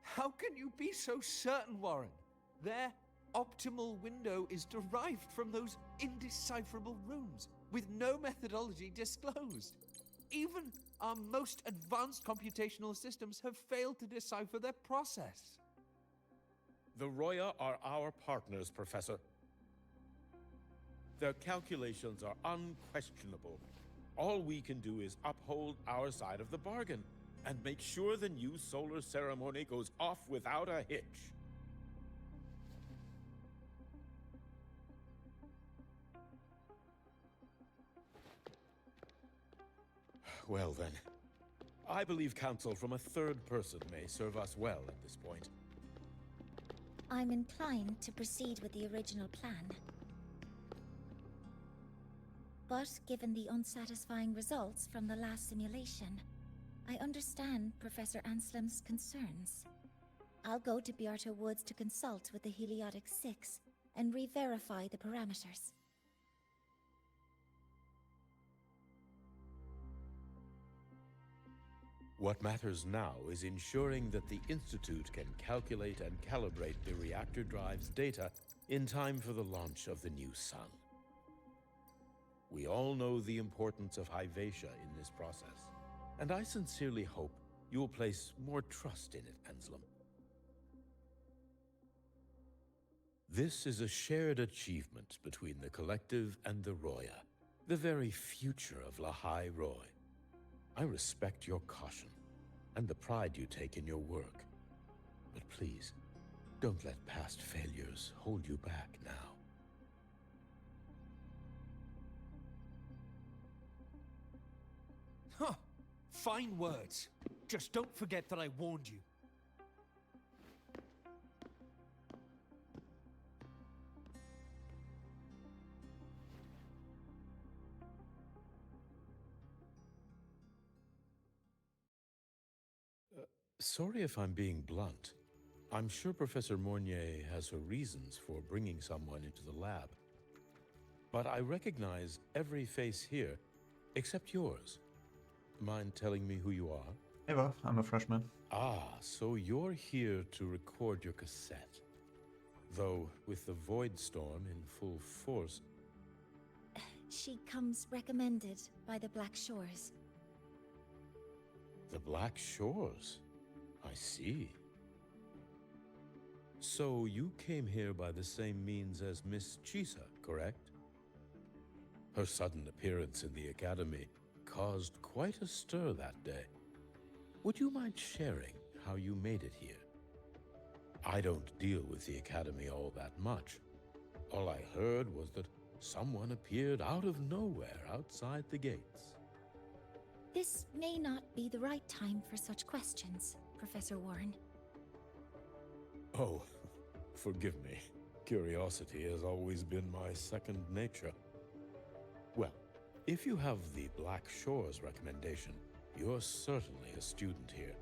How can you be so certain, Warren? Their optimal window is derived from those indecipherable runes, with no methodology disclosed. Even our most advanced computational systems have failed to decipher their process. The Roya are our partners, Professor. Their calculations are unquestionable. All we can do is uphold our side of the bargain and make sure the new solar ceremony goes off without a hitch. Well then, I believe counsel from a third person may serve us well at this point. I'm inclined to proceed with the original plan. But given the unsatisfying results from the last simulation, I understand Professor Anselm's concerns. I'll go to Beata Woods to consult with the Heliotic Six and re-verify the parameters. What matters now is ensuring that the Institute can calculate and calibrate the reactor drive's data in time for the launch of the new sun. We all know the importance of Hyvatia in this process, and I sincerely hope you will place more trust in it, Anselm. This is a shared achievement between the Collective and the Roya, the very future of Lahai-Roi. I respect your caution and the pride you take in your work. But please, don't let past failures hold you back now. Huh. Fine words. Just don't forget that I warned you. Sorry if I'm being blunt. I'm sure Professor Mornier has her reasons for bringing someone into the lab. But I recognize every face here, except yours. Mind telling me who you are? Eva, I'm a freshman. Ah, so you're here to record your cassette. Though, with the Void Storm in full force... She comes recommended by the Black Shores. The Black Shores? I see. So you came here by the same means as Miss Chisa, correct? Her sudden appearance in the Academy caused quite a stir that day. Would you mind sharing how you made it here? I don't deal with the Academy all that much. All I heard was that someone appeared out of nowhere outside the gates. This may not be the right time for such questions, Professor Warren. Oh, forgive me. Curiosity has always been my second nature. Well, if you have the Black Shores recommendation, you're certainly a student here.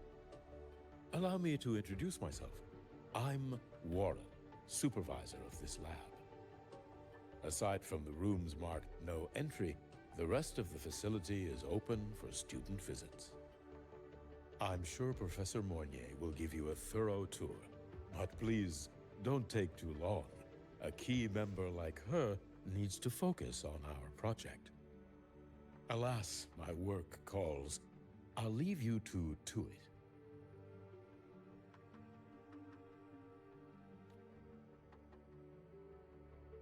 Allow me to introduce myself. I'm Warren, supervisor of this lab. Aside from the rooms marked no entry, the rest of the facility is open for student visits. I'm sure Professor Mornier will give you a thorough tour, but please don't take too long. A key member like her needs to focus on our project. Alas, my work calls. I'll leave you to it.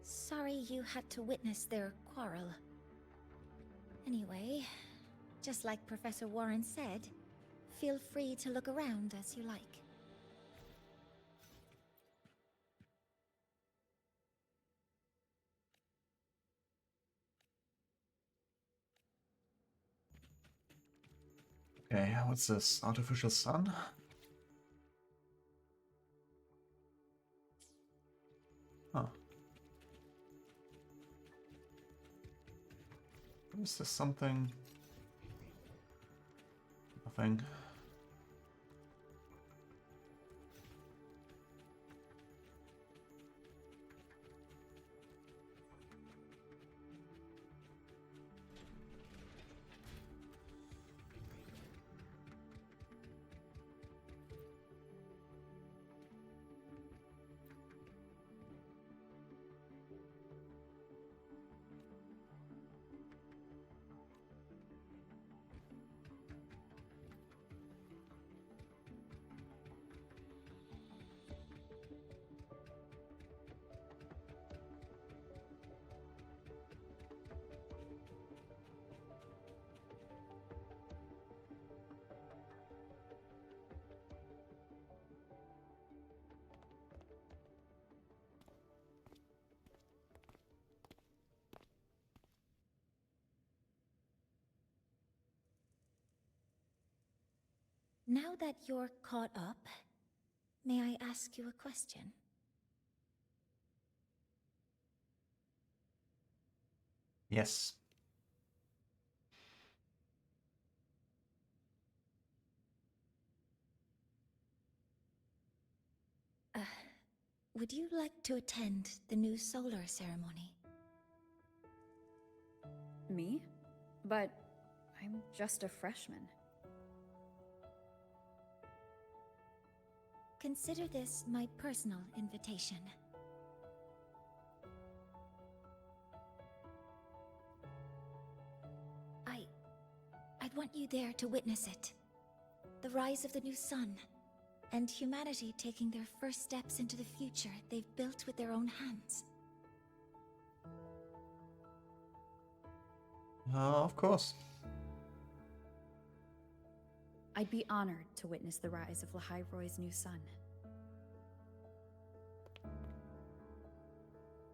Sorry you had to witness their quarrel. Anyway, just like Professor Warren said, feel free to look around as you like. Okay, what's this? Artificial sun? Huh. Is this something? Nothing. Now that you're caught up, may I ask you a question? Yes. Would you like to attend the new solar ceremony? Me? But I'm just a freshman. Consider this my personal invitation. I'd want you there to witness it. The rise of the new sun, and humanity taking their first steps into the future they've built with their own hands. Of course. I'd be honored to witness the rise of Lahai-Roi's new sun.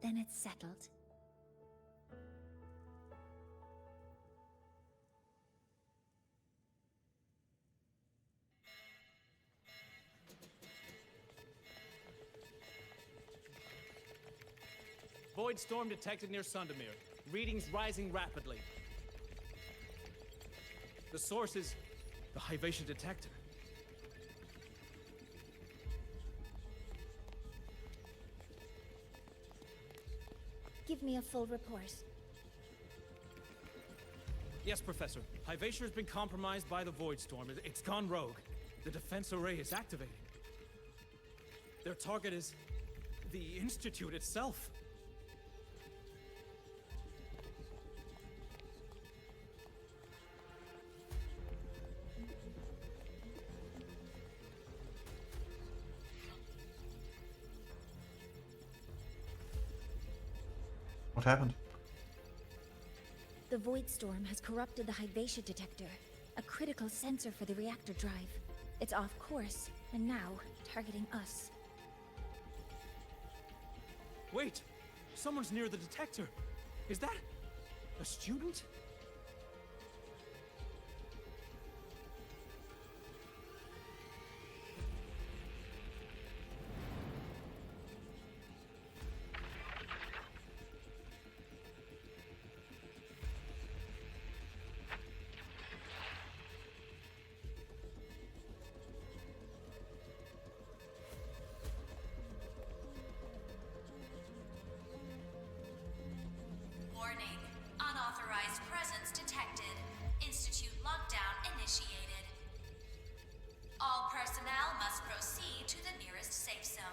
Then it's settled. Void storm detected near Sundermere. Readings rising rapidly. The source is the Hivation detector. Give me a full report. Yes, Professor. Hivation has been compromised by the Void Storm. It's gone rogue. The defense array is activating. Their target is the Institute itself. What happened? The Void Storm has corrupted the Hivation detector, a critical sensor for the reactor drive. It's off course, and now targeting us. Wait! Someone's near the detector. Is that a student? Warning. Unauthorized presence detected. Institute lockdown initiated. All personnel must proceed to the nearest safe zone.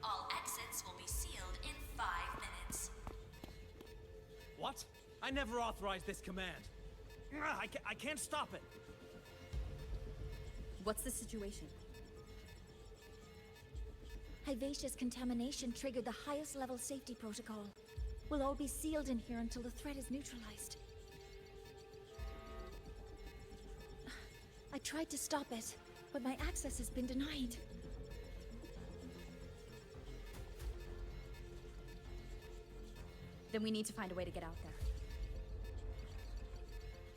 All exits will be sealed in 5 minutes. What? I never authorized this command. I can't stop it. What's the situation? Hivacious contamination triggered the highest level safety protocol. We'll all be sealed in here until the threat is neutralized. I tried to stop it, but my access has been denied. Then we need to find a way to get out there.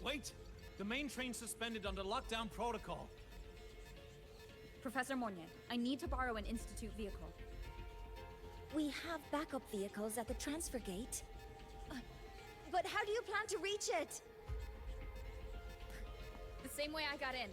Wait! The main train's suspended under lockdown protocol. Professor Mornier, I need to borrow an Institute vehicle. We have backup vehicles at the transfer gate. But how do you plan to reach it? The same way I got in.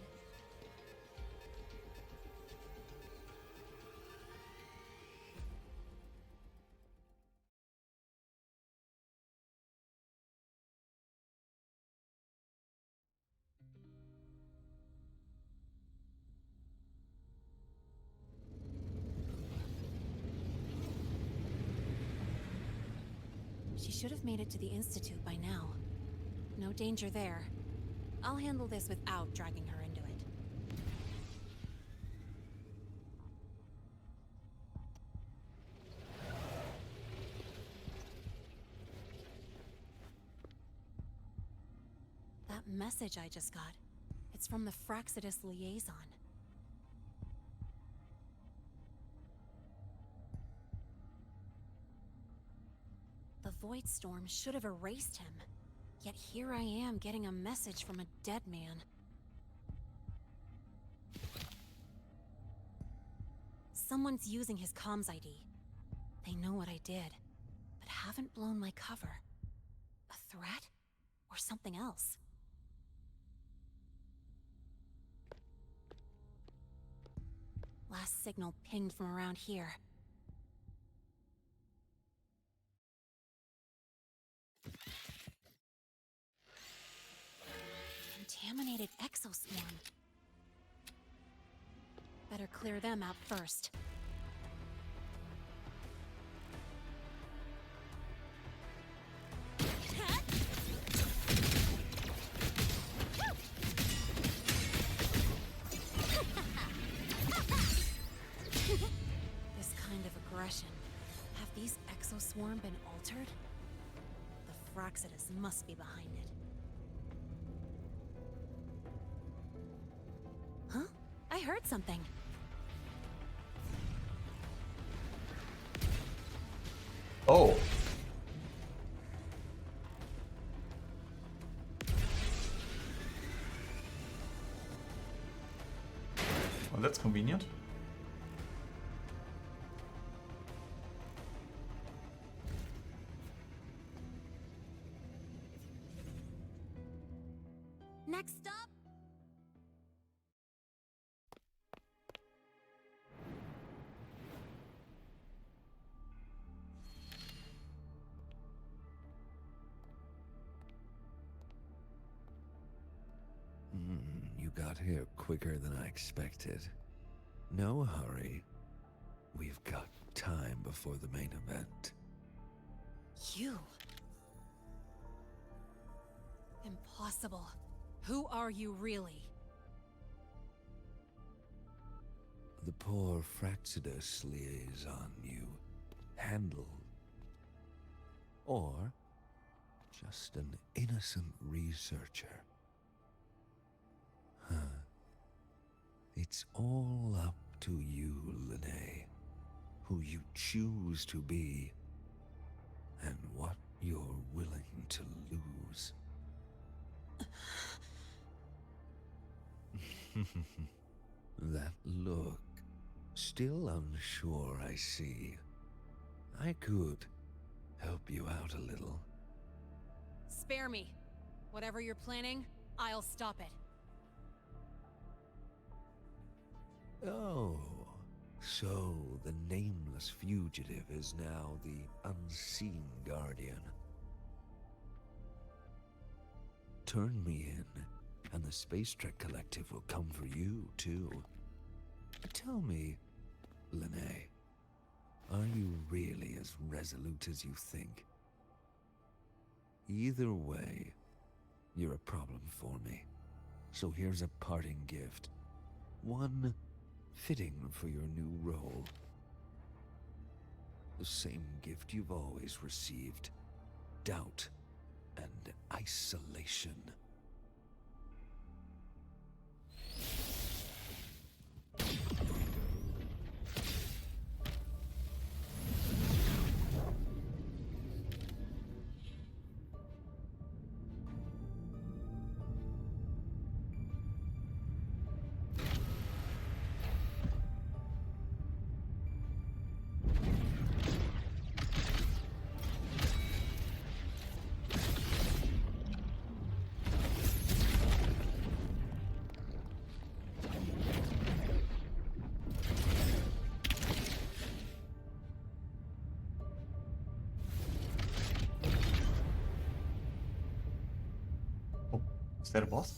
She should have made it to the Institute by now. No danger there. I'll handle this without dragging her into it. That message I just got, it's from the Fraxidus liaison. The Void Storm should have erased him. Yet here I am getting a message from a dead man. Someone's using his comms ID. They know what I did, but haven't blown my cover. A threat? Or something else? Last signal pinged from around here. Contaminated exoswarm. Better clear them out first. This kind of aggression. Have these exoswarm been altered? The Fraxidus must be behind it. Huh? I heard something. Oh. Well, that's convenient. Next up. You got here quicker than I expected. No hurry. We've got time before the main event. You? Impossible. Who are you really? The poor Fraxidus liaison you handled. Or just an innocent researcher. Huh. It's all up to you, Lynae. Who you choose to be you're willing to lose. That look. Still unsure, I see. I could help you out a little. Spare me. Whatever you're planning, I'll stop it. Oh, so the nameless fugitive is now the unseen guardian. Turn me in, and the Space Trek Collective will come for you, too. Tell me, Lynae, are you really as resolute as you think? Either way, you're a problem for me. So here's a parting gift. One fitting for your new role. The same gift you've always received. Doubt and isolation. Is that a boss?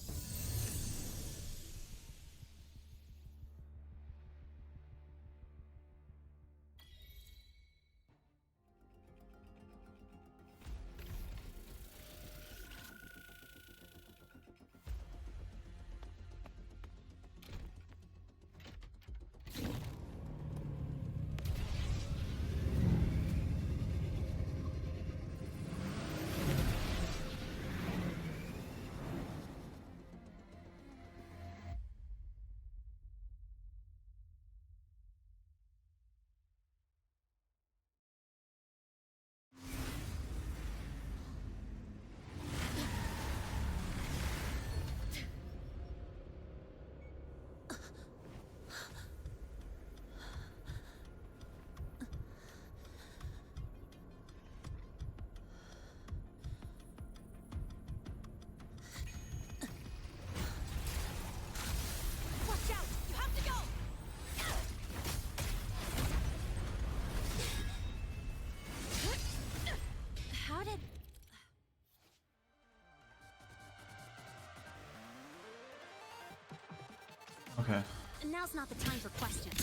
Okay. Now's not the time for questions.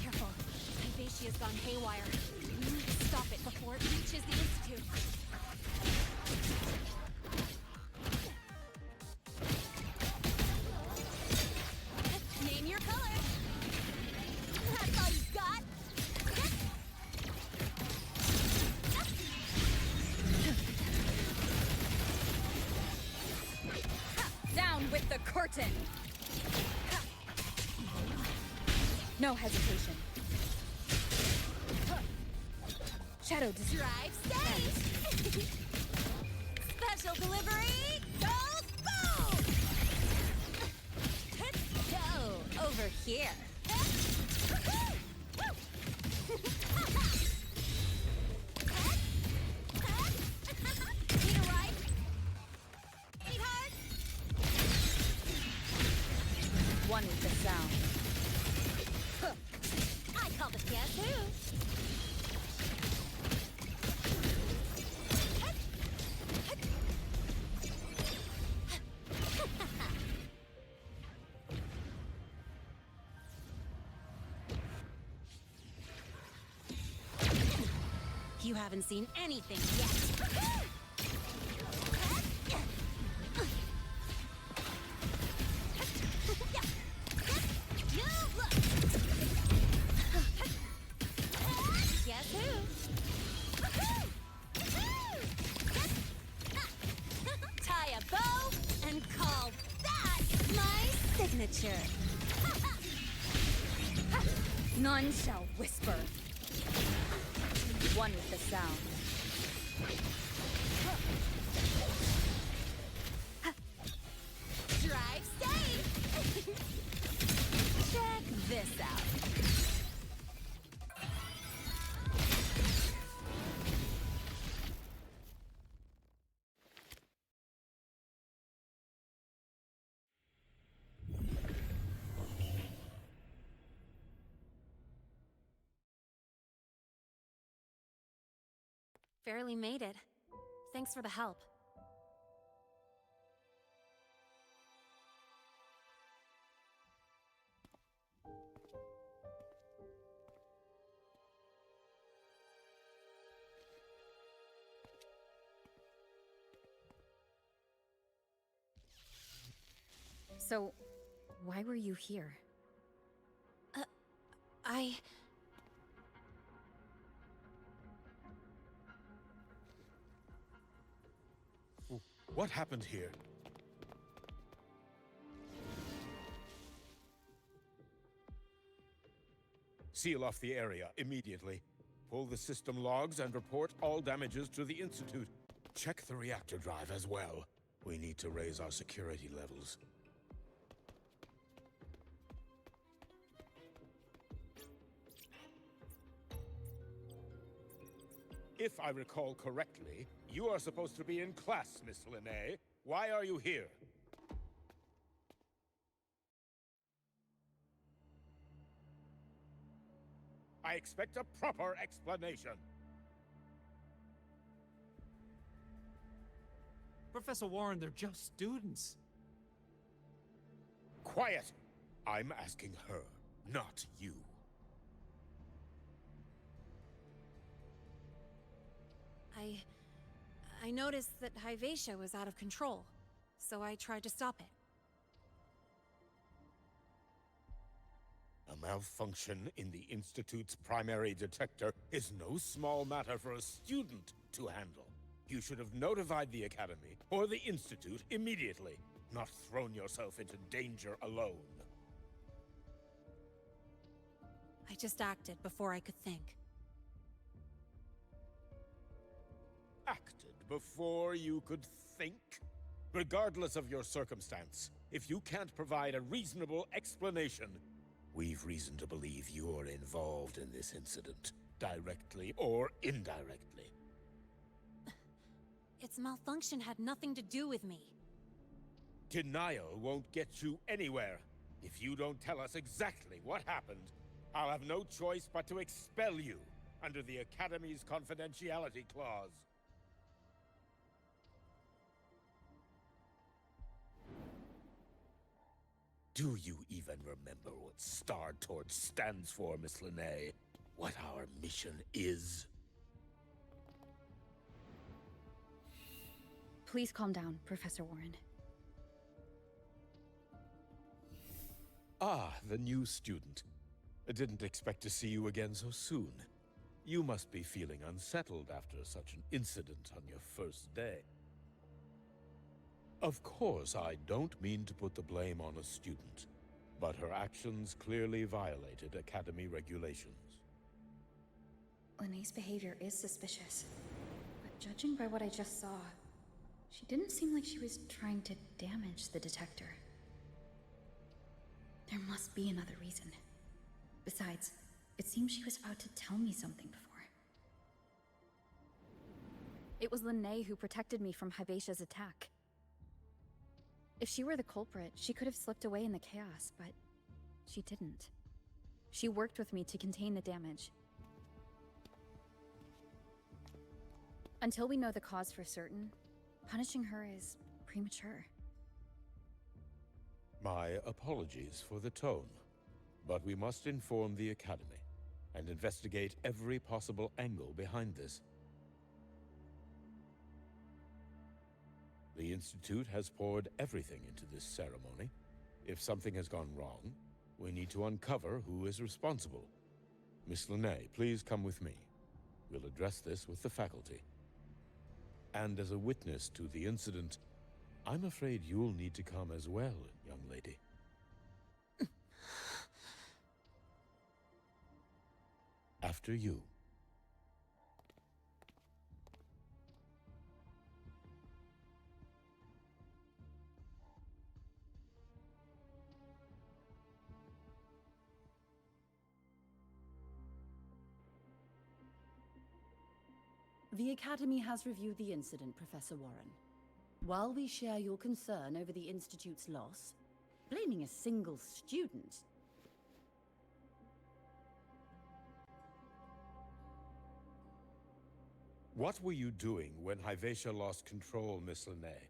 Careful. Hyvatia's gone haywire. We need to stop it before it reaches the Institute. Name your color. That's all you've got. Down with the curtain! No hesitation. Shadow Drive safe! Special delivery goes boom! Go over here. Need a ride? Sweetheart? one with the sound. I call this guess who? You haven't seen anything yet. Guess who? Tie a bow and call that my signature. None shall whisper. One with the sound. this out. Barely made it. Thanks for the help. So, why were you here? What happened here? Seal off the area immediately. Pull the system logs and report all damages to the Institute. Check the reactor drive as well. We need to raise our security levels. If I recall correctly, you are supposed to be in class, Miss Lynae. Why are you here? I expect a proper explanation. Professor Warren, they're just students. Quiet! I'm asking her, not you. I noticed that Hyvatia was out of control, so I tried to stop it. A malfunction in the Institute's primary detector is no small matter for a student to handle. You should have notified the Academy or the Institute immediately, not thrown yourself into danger alone. I just acted before I could think. Acted before you could think? Regardless of your circumstance, if you can't provide a reasonable explanation, we've reason to believe you're involved in this incident, directly or indirectly. Its malfunction had nothing to do with me. Denial won't get you anywhere. If you don't tell us exactly what happened, I'll have no choice but to expel you under the Academy's confidentiality clause. Do you even remember what Startorch stands for, Miss Lynae? What our mission is? Please calm down, Professor Warren. Ah, the new student. I didn't expect to see you again so soon. You must be feeling unsettled after such an incident on your first day. Of course, I don't mean to put the blame on a student, but her actions clearly violated Academy regulations. Lynae's behavior is suspicious, but judging by what I just saw, she didn't seem like she was trying to damage the detector. There must be another reason. Besides, it seems she was about to tell me something before. It was Lynae who protected me from Hyvatia's attack. If she were the culprit, she could have slipped away in the chaos, but she didn't. She worked with me to contain the damage. Until we know the cause for certain, punishing her is premature. My apologies for the tone, but we must inform the Academy and investigate every possible angle behind this. The Institute has poured everything into this ceremony. If something has gone wrong, we need to uncover who is responsible. Miss Lynae, please come with me. We'll address this with the faculty. And as a witness to the incident, I'm afraid you'll need to come as well, young lady. After you. The Academy has reviewed the incident, Professor Warren. While we share your concern over the Institute's loss, blaming a single student... What were you doing when Hyvatia lost control, Miss Lynae?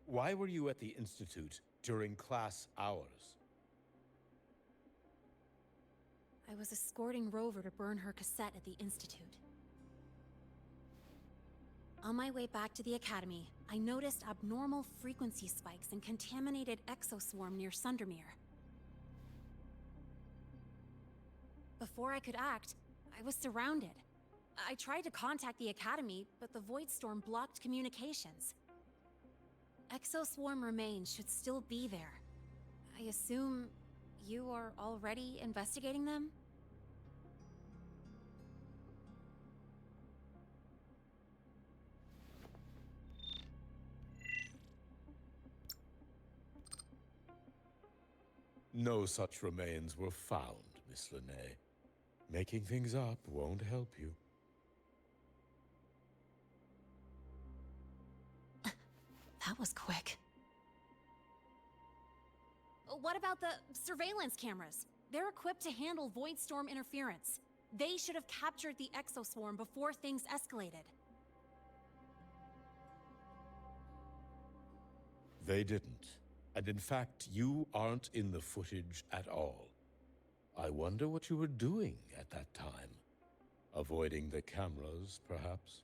Why were you at the Institute during class hours? I was escorting Rover to burn her cassette at the Institute. On my way back to the Academy, I noticed abnormal frequency spikes and contaminated exoswarm near Sundermere. Before I could act, I was surrounded. I tried to contact the Academy, but the Void Storm blocked communications. Exoswarm remains should still be there. I assume you are already investigating them? No such remains were found, Miss Lynae. Making things up won't help you. That was quick. What about the surveillance cameras? They're equipped to handle Void Storm interference. They should have captured the exoswarm before things escalated. They didn't. And in fact, you aren't in the footage at all. I wonder what you were doing at that time. Avoiding the cameras, perhaps?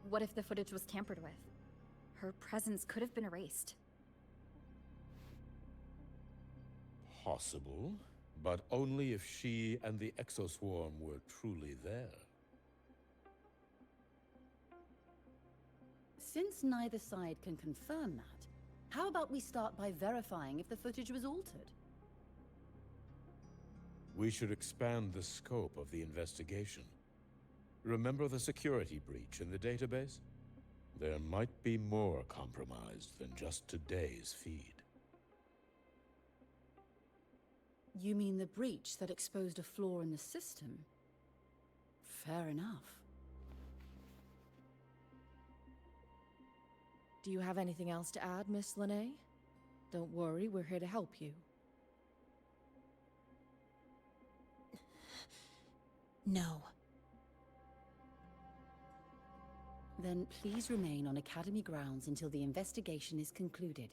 What if the footage was tampered with? Her presence could have been erased. Possible, but only if she and the exoswarm were truly there. Since neither side can confirm that, how about we start by verifying if the footage was altered? We should expand the scope of the investigation. Remember the security breach in the database? There might be more compromised than just today's feed. You mean the breach that exposed a flaw in the system? Fair enough. Do you have anything else to add, Miss Lynae? Don't worry, we're here to help you. No. Then please remain on Academy grounds until the investigation is concluded.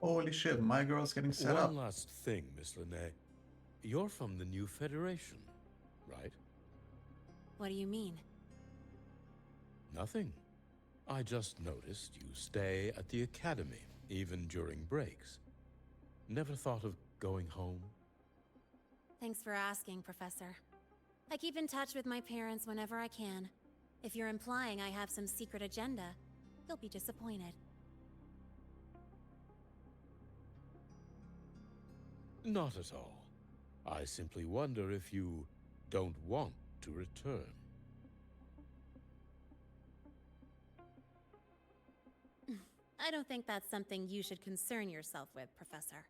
Holy shit, my girl's getting set up. One last thing, Miss Lynae. You're from the new Federation, right? What do you mean? Nothing. I just noticed you stay at the Academy, even during breaks. Never thought of going home? Thanks for asking, Professor. I keep in touch with my parents whenever I can. If you're implying I have some secret agenda, you'll be disappointed. Not at all. I simply wonder if you don't want to return. I don't think that's something you should concern yourself with, Professor.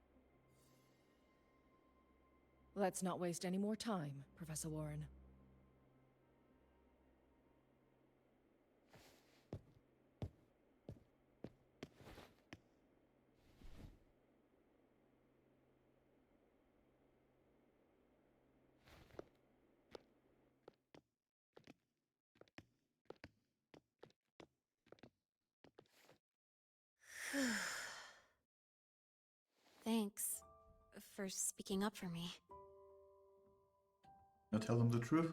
Let's not waste any more time, Professor Warren. Thanks for speaking up for me. Now tell them the truth.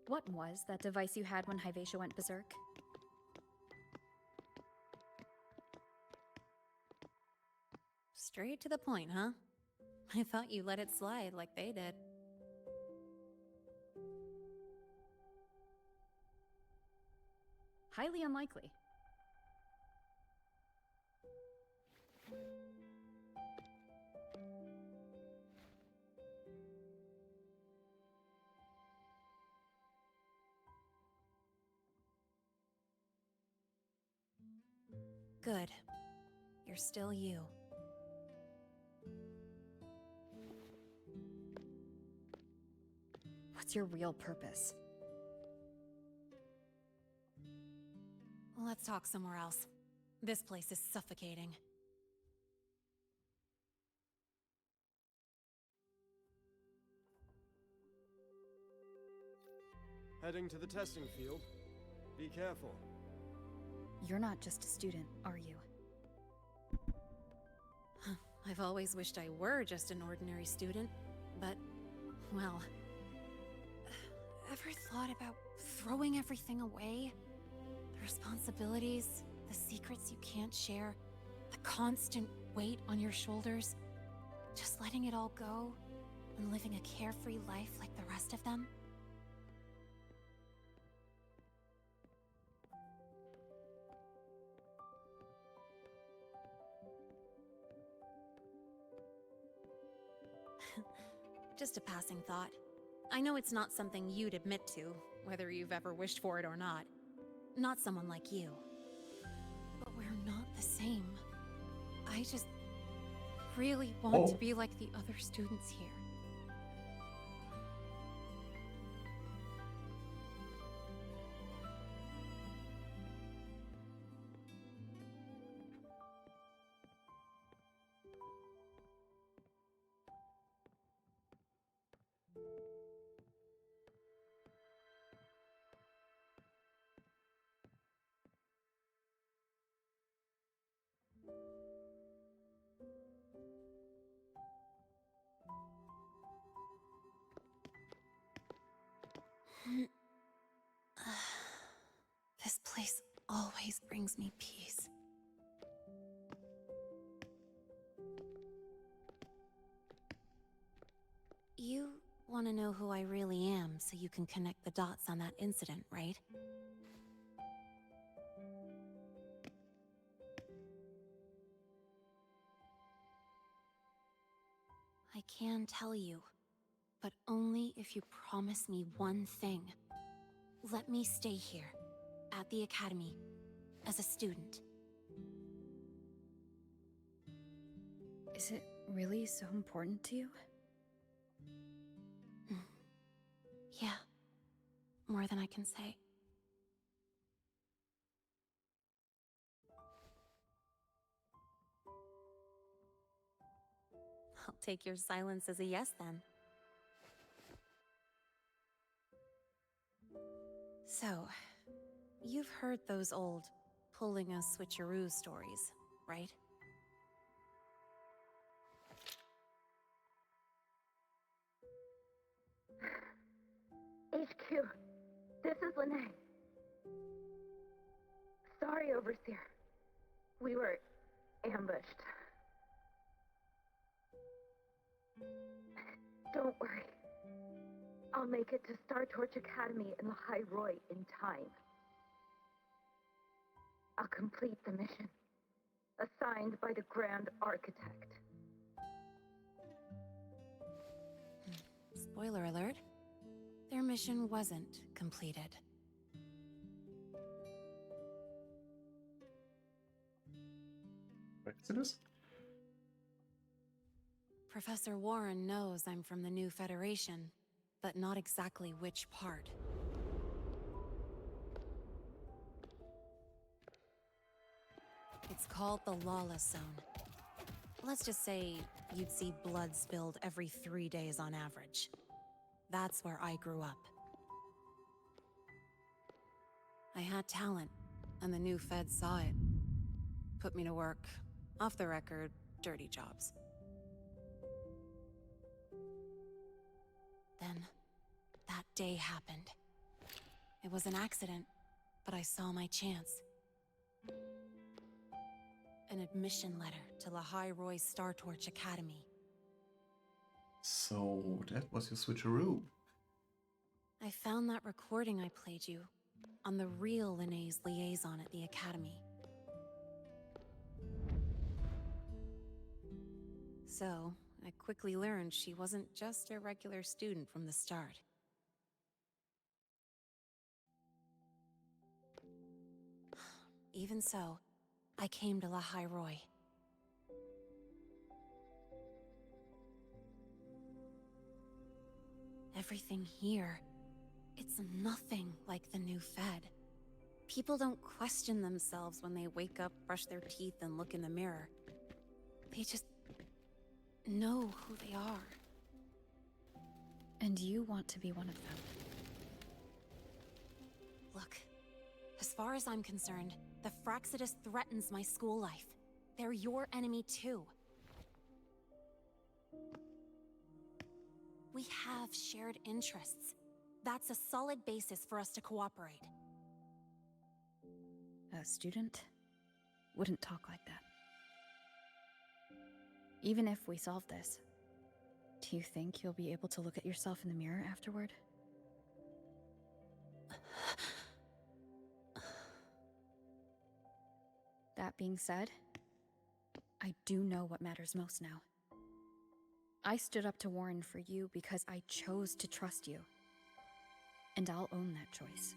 What was that device you had when Hyvatia went berserk? Straight to the point, huh? I thought you let it slide like they did. Highly unlikely. Good. You're still you. What's your real purpose? Let's talk somewhere else. This place is suffocating. Heading to the testing field. Be careful. You're not just a student, are you? I've always wished I were just an ordinary student, but, well... Ever thought about throwing everything away? The responsibilities, the secrets you can't share, the constant weight on your shoulders? Just letting it all go and living a carefree life like the rest of them? Just a passing thought. I know it's not something you'd admit to, whether you've ever wished for it or not. Not someone like you. But we're not the same. I just really want to be like the other students here. This place always brings me peace. You want to know who I really am so you can connect the dots on that incident, right? I can tell you, but only if you promise me one thing. Let me stay here, at the Academy, as a student. Is it really so important to you? Yeah, more than I can say. I'll take your silence as a yes, then. So, you've heard those old pulling a switcheroo stories, right? HQ, this is Lynae. Sorry, Overseer. We were ambushed. Don't worry. I'll make it to Startorch Academy in Lahai-Roi in time. I'll complete the mission, assigned by the Grand Architect. Spoiler alert. Their mission wasn't completed. Exodus? Professor Warren knows I'm from the new Federation, but not exactly which part. It's called the Lawless Zone. Let's just say you'd see blood spilled every 3 days on average. That's where I grew up. I had talent, and the new feds saw it. Put me to work, off the record, dirty jobs. Then, that day happened. It was an accident, but I saw my chance. An admission letter to Lahai-Roi's Startorch Academy. So that was your switcheroo. I found that recording I played you on the real Lynae's liaison at the Academy. So, I quickly learned she wasn't just a regular student from the start. Even so, I came to Lahai-Roi. Everything here, it's nothing like the new Fed. People don't question themselves when they wake up, brush their teeth, and look in the mirror. They just know who they are. And you want to be one of them. Look, as far as I'm concerned, the Fraxidus threatens my school life. They're your enemy too. We have shared interests. That's a solid basis for us to cooperate. A student wouldn't talk like that. Even if we solve this, do you think you'll be able to look at yourself in the mirror afterward? That being said, I do know what matters most now. I stood up to Warren for you because I chose to trust you. And I'll own that choice.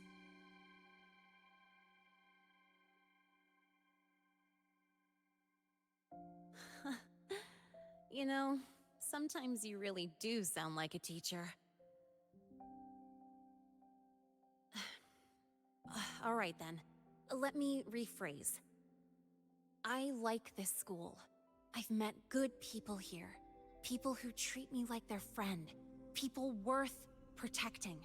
You know, sometimes you really do sound like a teacher. All right then, let me rephrase. I like this school. I've met good people here. People who treat me like their friend. People worth protecting.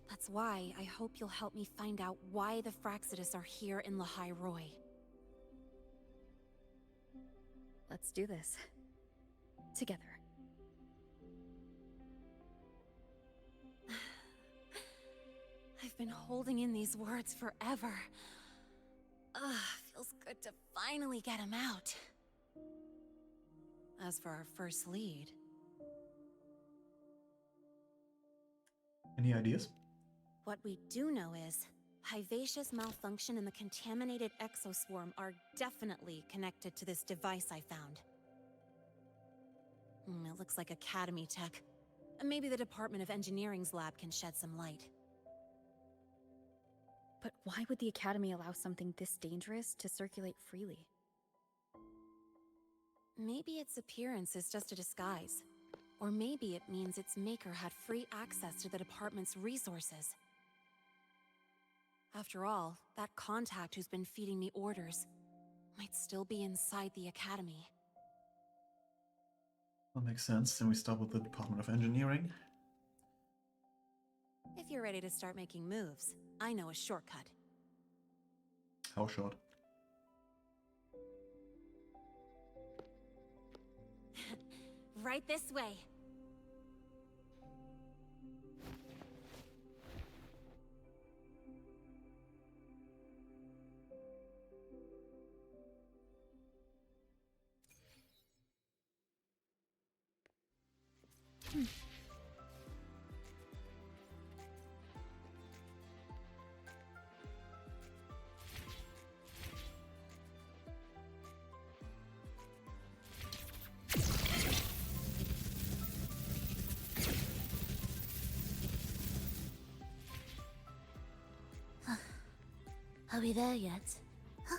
That's why I hope you'll help me find out why the Fraxidus are here in Lahai-Roi. Let's do this. Together. I've been holding in these words forever. Feels good to finally get them out. As for our first lead... Any ideas? What we do know is, Hivacia's malfunction and the contaminated exoswarm are definitely connected to this device I found. It looks like Academy tech. Maybe the Department of Engineering's lab can shed some light. But why would the Academy allow something this dangerous to circulate freely? Maybe its appearance is just a disguise. Or maybe it means its maker had free access to the department's resources. After all, that contact who's been feeding me orders might still be inside the Academy. That makes sense. Then we start with the Department of Engineering. If you're ready to start making moves, I know a shortcut. How short? Right this way. Are we there yet? Huh?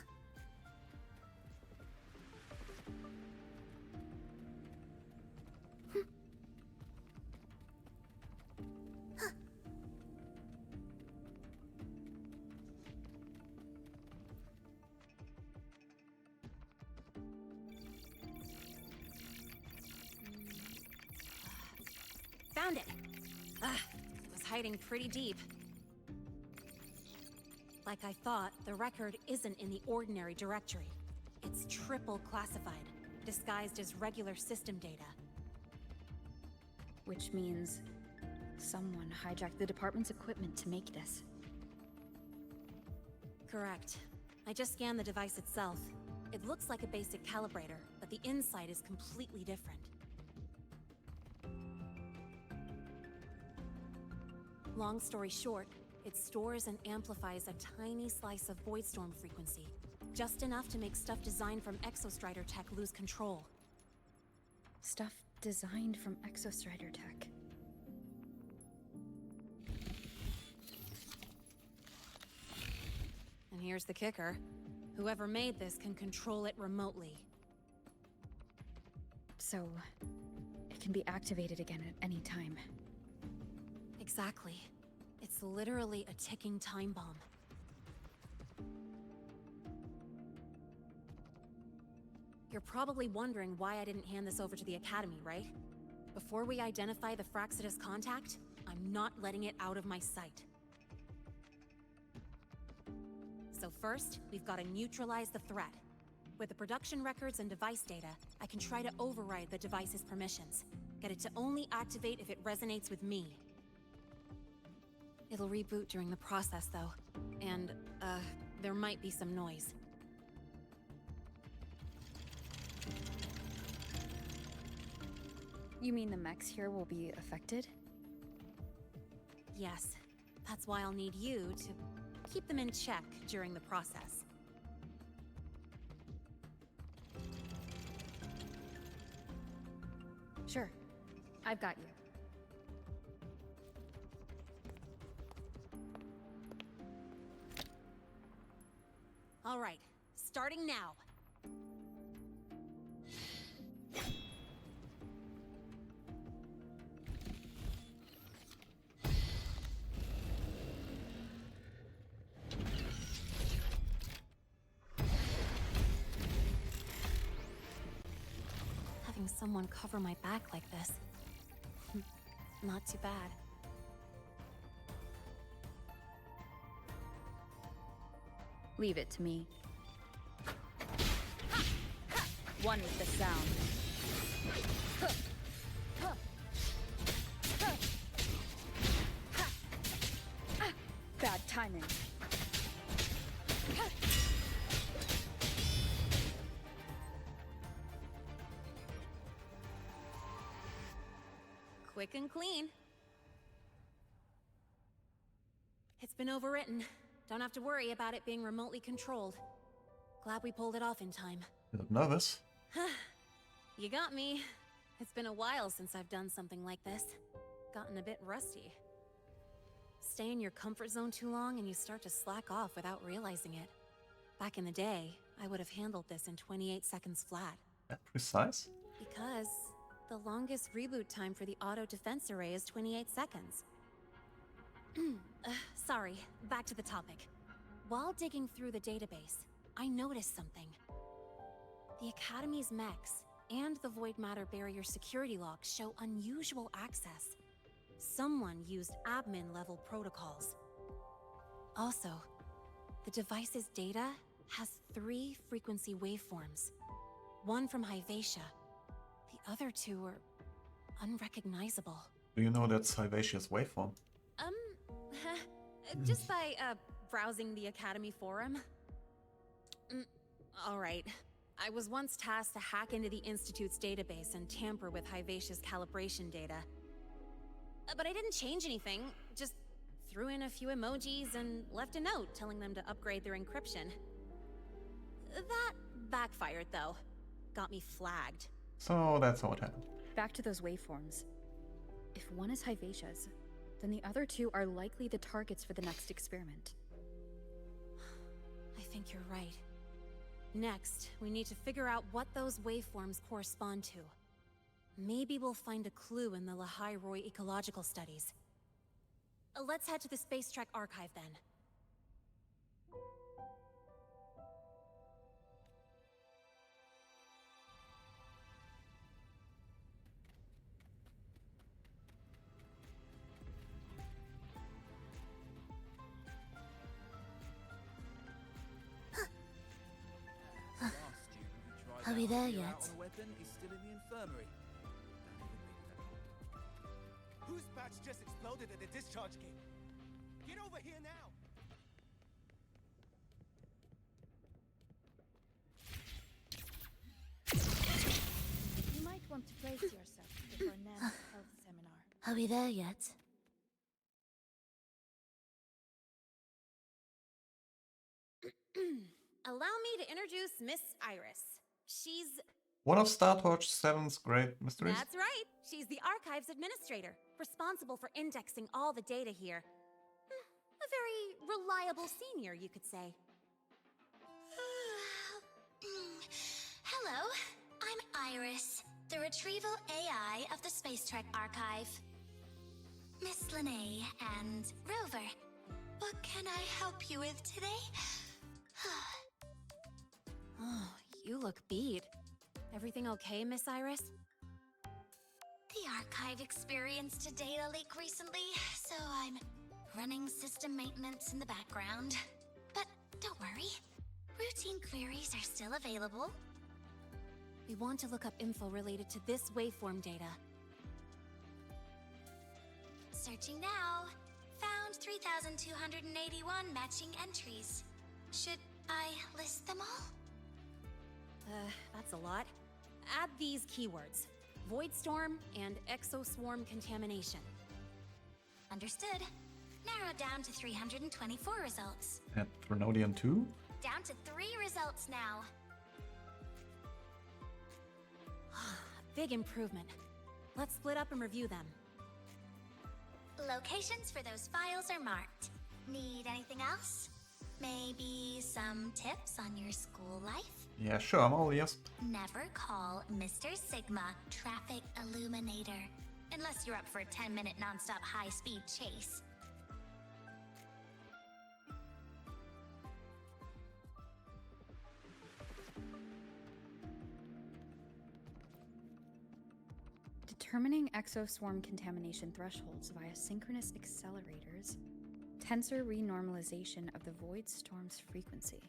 Found it! It was hiding pretty deep. Like I thought, the record isn't in the ordinary directory. It's triple classified, disguised as regular system data. Which means someone hijacked the department's equipment to make this. Correct. I just scanned the device itself. It looks like a basic calibrator, but the inside is completely different. Long story short, it stores and amplifies a tiny slice of Voidstorm frequency, just enough to make stuff designed from Exostrider tech lose control. Stuff designed from Exostrider tech. here's the kicker. Whoever made this can control it remotely. So, it can be activated again at any time. Exactly. It's literally a ticking time bomb. You're probably wondering why I didn't hand this over to the Academy, right? Before we identify the Fraxidus contact, I'm not letting it out of my sight. So first, we've got to neutralize the threat. With the production records and device data, I can try to override the device's permissions. Get it to only activate if it resonates with me. It'll reboot during the process, though. And, there might be some noise. You mean the mechs here will be affected? Yes. That's why I'll need you to keep them in check during the process. Sure. I've got you. All right. Starting now. Having someone cover my back like this. Not too bad. Leave it to me. One with the sound. Bad timing. Quick and clean. It's been overwritten. Don't have to worry about it being remotely controlled. Glad we pulled it off in time. Bit nervous. You got me. It's been a while since I've done something like this. Gotten a bit rusty. Stay in your comfort zone too long and you start to slack off without realizing it. Back in the day, I would have handled this in 28 seconds flat. That precise? Because the longest reboot time for the auto defense array is 28 seconds. Sorry, back to the topic. While digging through the database, I noticed something. The Academy's mechs and the Void Matter Barrier security logs show unusual access. Someone used admin-level protocols. Also, the device's data has 3 frequency waveforms. One from Hyvatia. The other 2 are unrecognizable. Do you know that's Hyvatia's waveform? Just by, browsing the Academy forum. Alright. I was once tasked to hack into the Institute's database and tamper with Hyvatia's calibration data. But I didn't change anything, just threw in a few emojis and left a note telling them to upgrade their encryption. That backfired, though. Got me flagged. So that's how it happened. Back to those waveforms. If one is Hyvatia's, then the other 2 are likely the targets for the next experiment. I think you're right. Next, we need to figure out what those waveforms correspond to. Maybe we'll find a clue in the Lahai-Roi ecological studies. Let's head to the Space Trek archive then. Are we there yet? Whose patch just exploded at the discharge gate? Get over here now! You might want to brace yourself before Nan's health seminar. Are we there yet? Allow me to introduce Miss Iris. She's... One of Startorch 7's great mysteries? That's right. She's the archives administrator, responsible for indexing all the data here. A very reliable senior, you could say. Hello, I'm Iris, the retrieval AI of the Space Trek Archive. Miss Lynae and Rover, what can I help you with today? Oh, you look beat. Everything okay, Miss Iris? The Archive experienced a data leak recently, so I'm running system maintenance in the background. But don't worry, routine queries are still available. We want to look up info related to this waveform data. Searching now. Found 3,281 matching entries. Should I list them all? That's a lot. Add these keywords: Void Storm and Exoswarm contamination. Understood. Narrowed down to 324 results. And Threnodian too? Down to 3 results now. Big improvement. Let's split up and review them. Locations for those files are marked. Need anything else? Maybe some tips on your school life? Yeah, sure, I'm all ears. Never call Mr. Sigma Traffic Illuminator, unless you're up for a 10-minute non-stop high-speed chase. Determining exoswarm contamination thresholds via synchronous accelerators. Tensor renormalization of the void storm's frequency.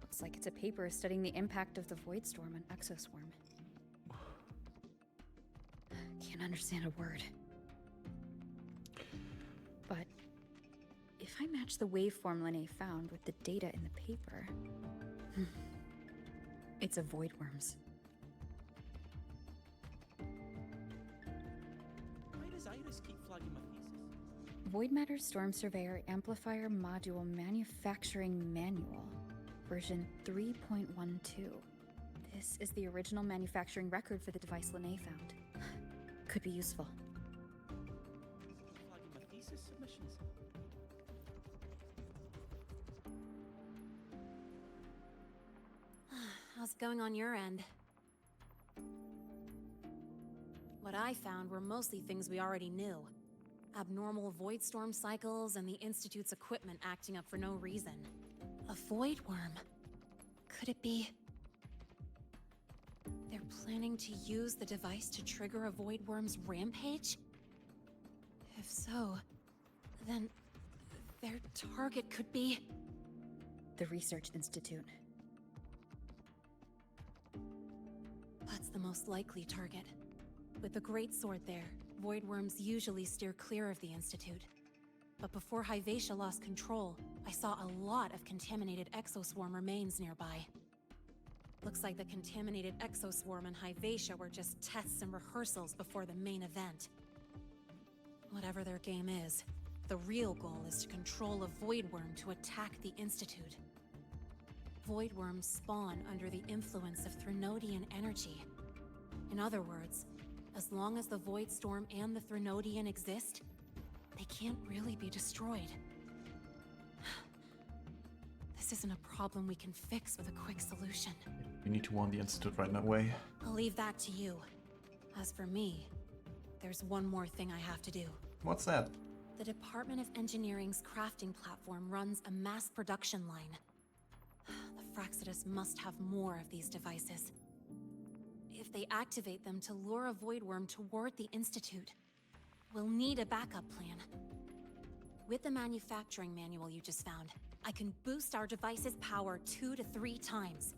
Looks like it's a paper studying the impact of the void storm on exoswarm. Can't understand a word. But if I match the waveform Lynae found with the data in the paper, it's a voidworms. Why does Iris keep flagging my thesis? Void Matter Storm Surveyor Amplifier Module Manufacturing Manual, version 3.12. This is the original manufacturing record for the device Lynae found. Could be useful. Flagging my thesis submissions. How's it going on your end? What I found were mostly things we already knew. Abnormal void storm cycles and the Institute's equipment acting up for no reason. A void worm. Could it be... they're planning to use the device to trigger a void worm's rampage? If so, then their target could be... The Research Institute. That's the most likely target. With the Great Sword there, void worms usually steer clear of the Institute. But before Hyvatia lost control, I saw a lot of contaminated exoswarm remains nearby. Looks like the contaminated exoswarm and Hyvatia were just tests and rehearsals before the main event. Whatever their game is, the real goal is to control a void worm to attack the Institute. Void worms spawn under the influence of Threnodian energy. In other words, as long as the Void Storm and the Threnodian exist, they can't really be destroyed. This isn't a problem we can fix with a quick solution. We need to warn the Institute right away. I'll leave that to you. As for me, there's one more thing I have to do. What's that? The Department of Engineering's crafting platform runs a mass production line. The Fraxidus must have more of these devices. If they activate them to lure a void worm toward the Institute, we'll need a backup plan. With the manufacturing manual you just found, I can boost our device's power 2 to 3 times.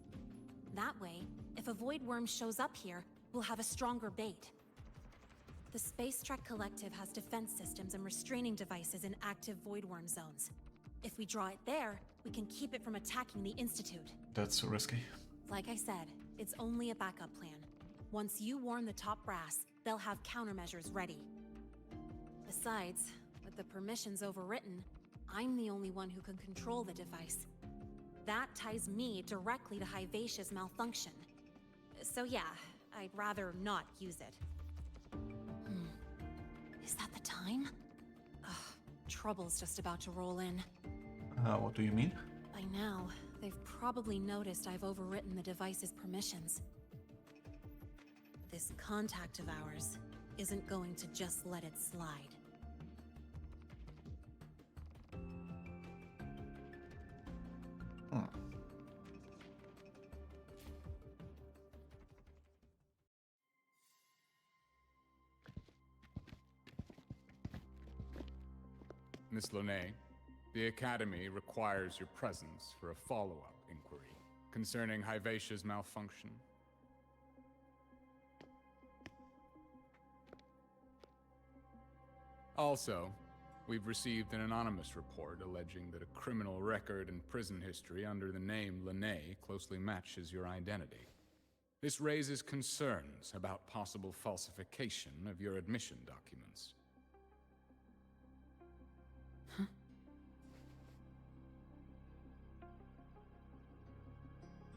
That way, if a void worm shows up here, we'll have a stronger bait. The Space Trek Collective has defense systems and restraining devices in active void worm zones. If we draw it there, we can keep it from attacking the Institute. That's so risky. Like I said, it's only a backup plan. Once you warn the top brass, they'll have countermeasures ready. Besides, with the permissions overwritten, I'm the only one who can control the device. That ties me directly to Hyvatia's malfunction. So yeah, I'd rather not use it. Is that the time? Ugh, trouble's just about to roll in. What do you mean? By now, They've probably noticed I've overwritten the device's permissions. This contact of ours isn't going to just let it slide. Miss Lynae, the Academy requires your presence for a follow-up inquiry concerning Hivacia's malfunction. Also, we've received an anonymous report alleging that a criminal record and prison history under the name Lynae closely matches your identity. This raises concerns about possible falsification of your admission documents.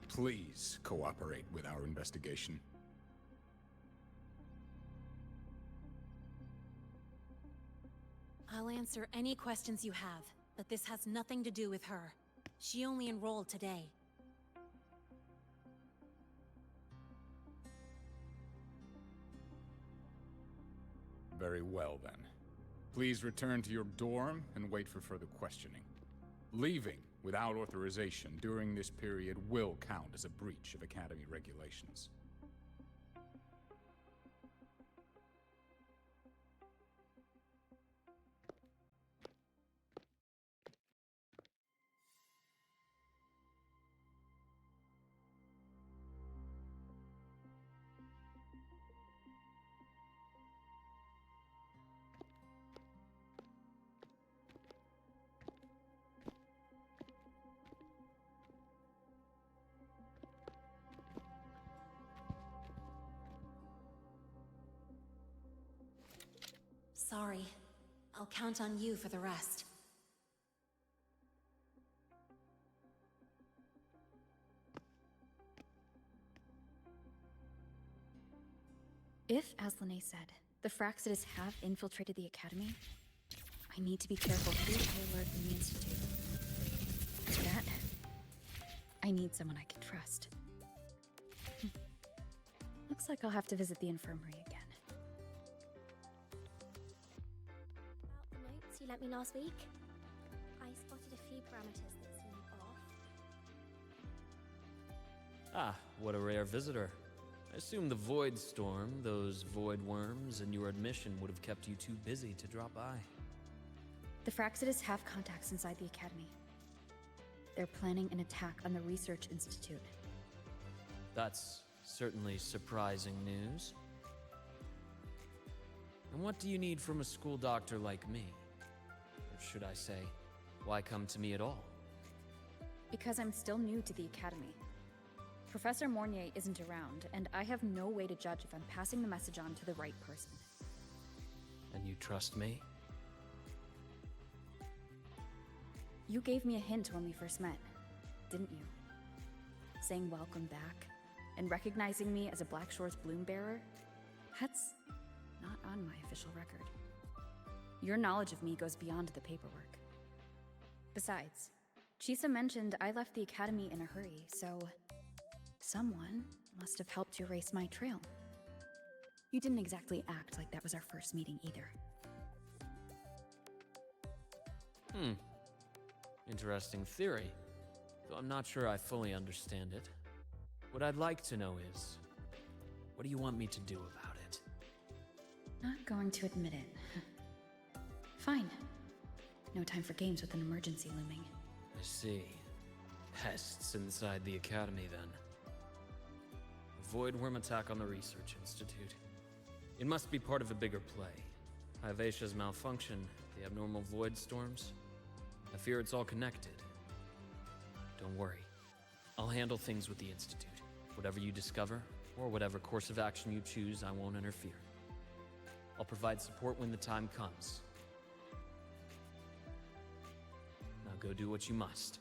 Please cooperate with our investigation. I'll answer any questions you have, but this has nothing to do with her. She only enrolled today. Very well, then. Please return to your dorm and wait for further questioning. Leaving without authorization during this period will count as a breach of Academy regulations. Sorry. I'll count on you for the rest. If, as Lynae said, the Fraxidus have infiltrated the Academy, I need to be careful who I alert in the Institute. For that, I need someone I can trust. Looks like I'll have to visit the infirmary again. About the notes you lent me last week, I spotted a few parameters that seem off. Ah, what a rare visitor. I assume the Void Storm, those void worms, and your admission would have kept you too busy to drop by. The Fraxidus have contacts inside the Academy. They're planning an attack on the Research Institute. That's certainly surprising news. And what do you need from a school doctor like me? Or should I say, why come to me at all? Because I'm still new to the Academy. Professor Mornier isn't around, and I have no way to judge if I'm passing the message on to the right person. And you trust me? You gave me a hint when we first met, didn't you? Saying welcome back, and recognizing me as a Black Shore's bloom bearer? That's not on my official record. Your knowledge of me goes beyond the paperwork. Besides, Chisa mentioned I left the Academy in a hurry, so someone must have helped you erase my trail. You didn't exactly act like that was our first meeting either. Interesting theory, though I'm not sure I fully understand it. What I'd like to know is, what do you want me to do about it? Not going to admit it. Fine. No time for games with an emergency looming. I see. Pests inside the Academy, then. A void worm attack on the Research Institute. It must be part of a bigger play. Hivacia's malfunction, the abnormal void storms. I fear it's all connected. Don't worry. I'll handle things with the Institute. Whatever you discover, or whatever course of action you choose, I won't interfere. I'll provide support when the time comes. Now go do what you must.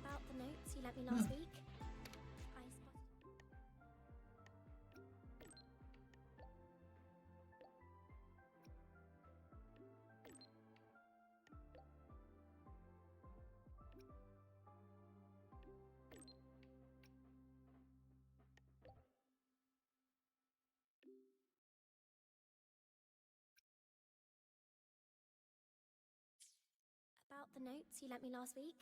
About the notes you lent me last week, I spotted... Got the notes you lent me last week?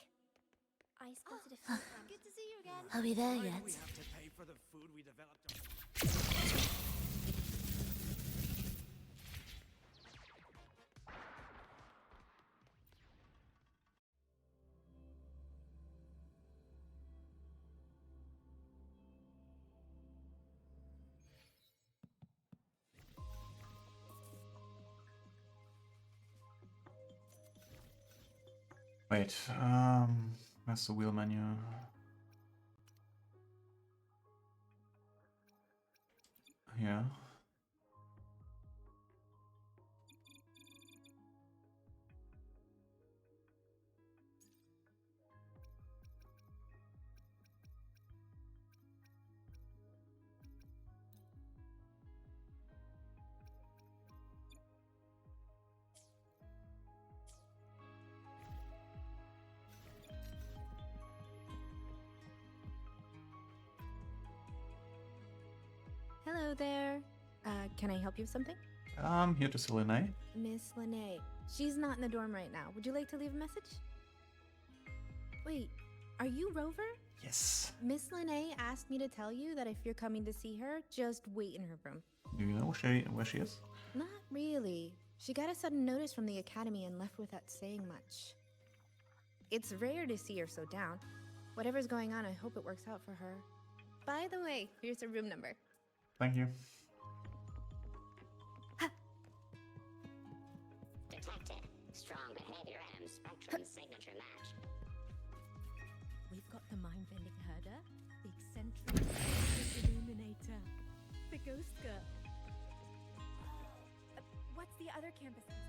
I spotted a few. Good to see you again. Are we there Why do yet? we have to pay for the food we developed? Wait, that's the wheel menu. Yeah. Hello there. Can I help you with something? I'm here to see Lynae. Miss Lynae. She's not in the dorm right now. Would you like to leave a message? Wait, are you Rover? Yes. Miss Lynae asked me to tell you that if you're coming to see her, just wait in her room. Do you know where she is? Not really. She got a sudden notice from the academy and left without saying much. It's rare to see her so down. Whatever's going on, I hope it works out for her. By the way, here's her room number. Thank you. Detected. Strong behavior and spectrum signature match. We've got the mind-bending herder, the eccentric illuminator, the ghost girl. What's the other campus history?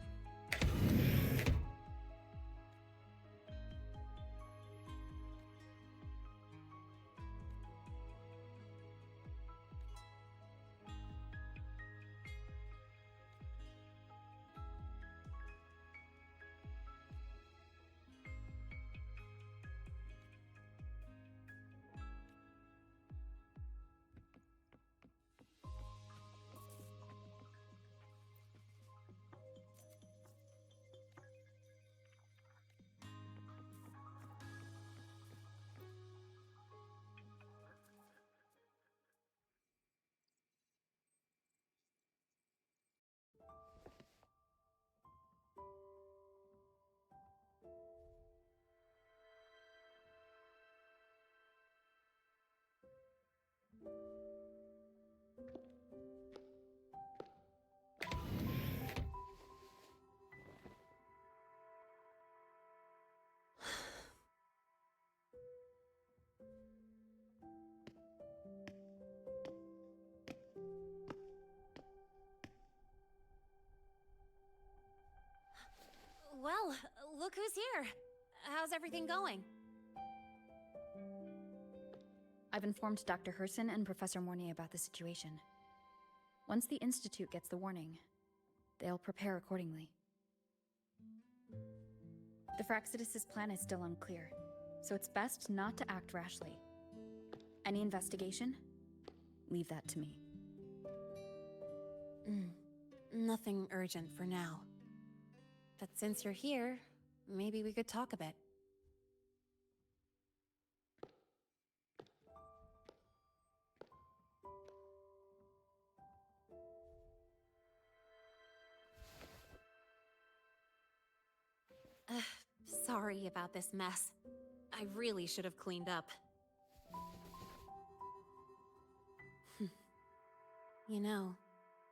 Well, look who's here. How's everything going? I've informed Dr. Herson and Professor Mornay about the situation. Once the Institute gets the warning, they'll prepare accordingly. The Fraxidus' plan is still unclear, so it's best not to act rashly. Any investigation? Leave that to me. Nothing urgent for now. But since you're here, maybe we could talk a bit. Sorry about this mess. I really should have cleaned up. You know,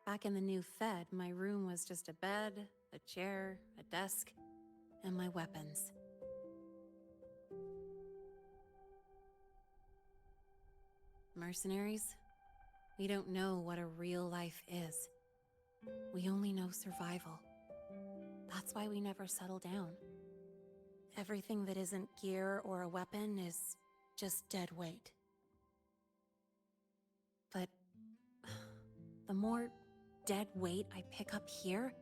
back in the new Fed, my room was just a bed, a chair, a desk, and my weapons. Mercenaries? We don't know what a real life is. We only know survival. That's why we never settle down. Everything that isn't gear or a weapon is just dead weight. But the more dead weight I pick up here,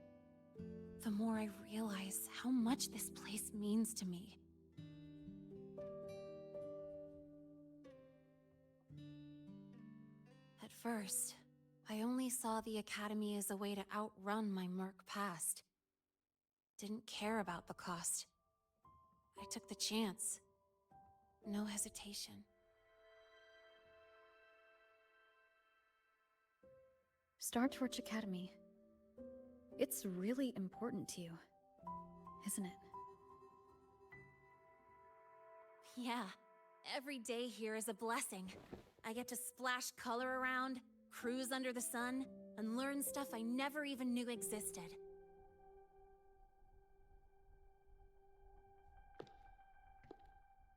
the more I realize how much this place means to me. At first, I only saw the Academy as a way to outrun my merc past. Didn't care about the cost. I took the chance. No hesitation. Startorch Academy. It's really important to you, isn't it? Yeah, every day here is a blessing. I get to splash color around, cruise under the sun, and learn stuff I never even knew existed.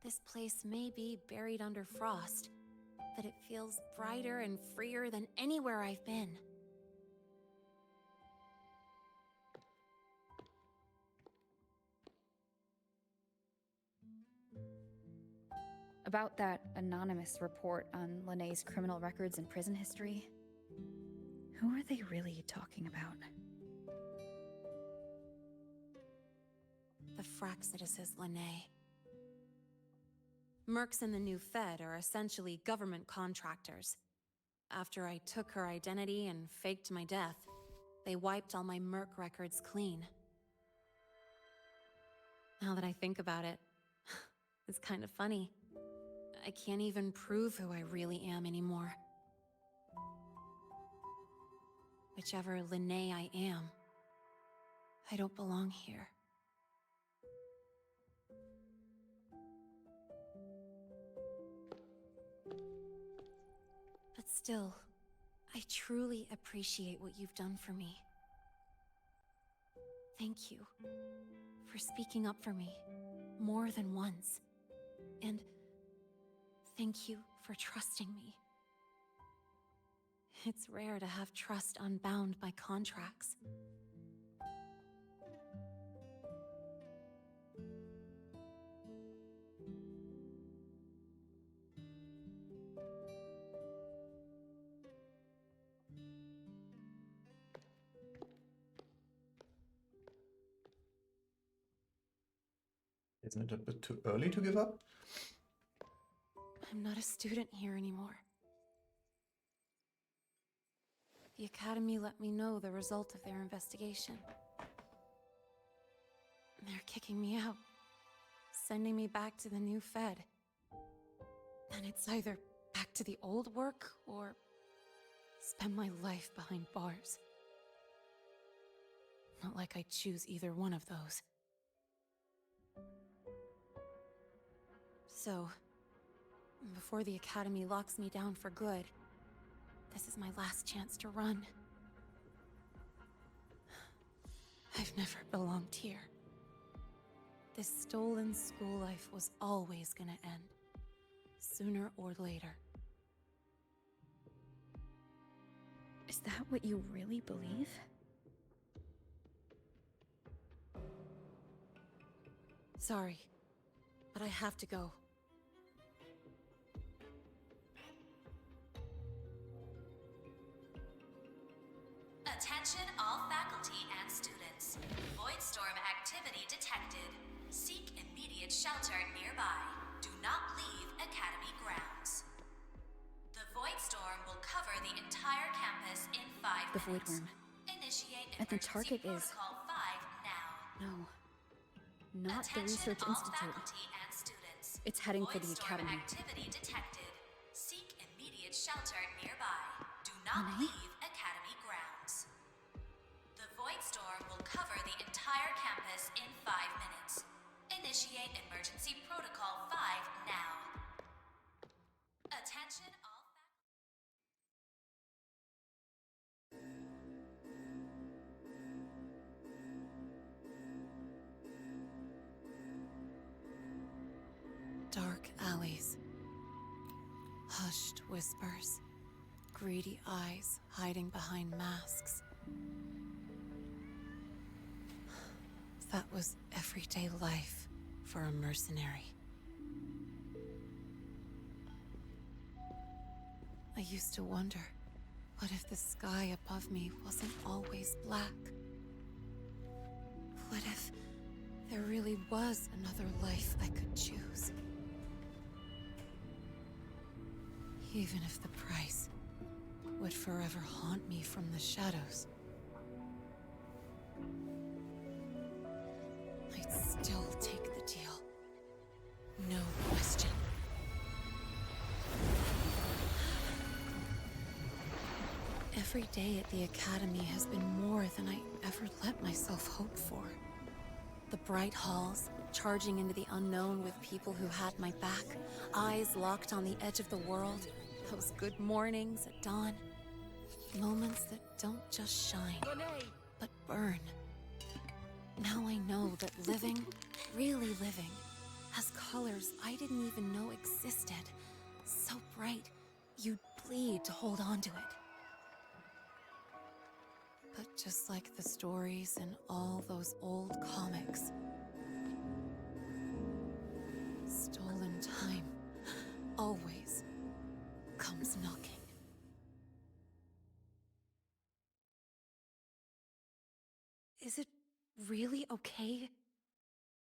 This place may be buried under frost, but it feels brighter and freer than anywhere I've been. About that anonymous report on Lynae's criminal records and prison history, who are they really talking about? The Fraxidus' Lynae. Mercs in the new Fed are essentially government contractors. After I took her identity and faked my death, they wiped all my Merc records clean. Now that I think about it, it's kind of funny. I can't even prove who I really am anymore. Whichever Lynae I am, I don't belong here. But still, I truly appreciate what you've done for me. Thank you for speaking up for me more than once. And thank you for trusting me. It's rare to have trust unbound by contracts. Isn't it a bit too early to give up? I'm not a student here anymore. The Academy let me know the result of their investigation. They're kicking me out, sending me back to the new Fed. And it's either back to the old work, or spend my life behind bars. Not like I choose either one of those. So, before the Academy locks me down for good, this is my last chance to run. I've never belonged here. This stolen school life was always gonna end, sooner or later. Is that what you really believe? Sorry, but I have to go. Attention all faculty and students. Voidstorm activity detected. Seek immediate shelter nearby. Do not leave Academy grounds. The Voidstorm will cover the entire campus in 5 The minutes. Voidworm. Initiate And the emergency target is... protocol 5 now. No. Not the Attention Research all Institute. faculty and students. It's heading for the Voidstorm Academy. activity detected. Seek immediate shelter nearby. Do not Lynae? leave Academy grounds. The Voidstorm will cover the entire campus in 5 minutes. Initiate emergency protocol 5 now. Attention all Dark alleys. Hushed whispers. Greedy eyes hiding behind masks. That was everyday life for a mercenary. I used to wonder, what if the sky above me wasn't always black? What if there really was another life I could choose? Even if the price would forever haunt me from the shadows. I'd still take the deal. no question. Every day at the Academy has been more than I ever let myself hope for. The bright halls, charging into the unknown with people who had my back, eyes locked on the edge of the world, those good mornings at dawn. Moments that don't just shine, but burn. Now I know that living, really living, has colors I didn't even know existed. So bright, you'd bleed to hold on to it. But just like the stories in all those old comics, stolen time always comes knocking. Is it really okay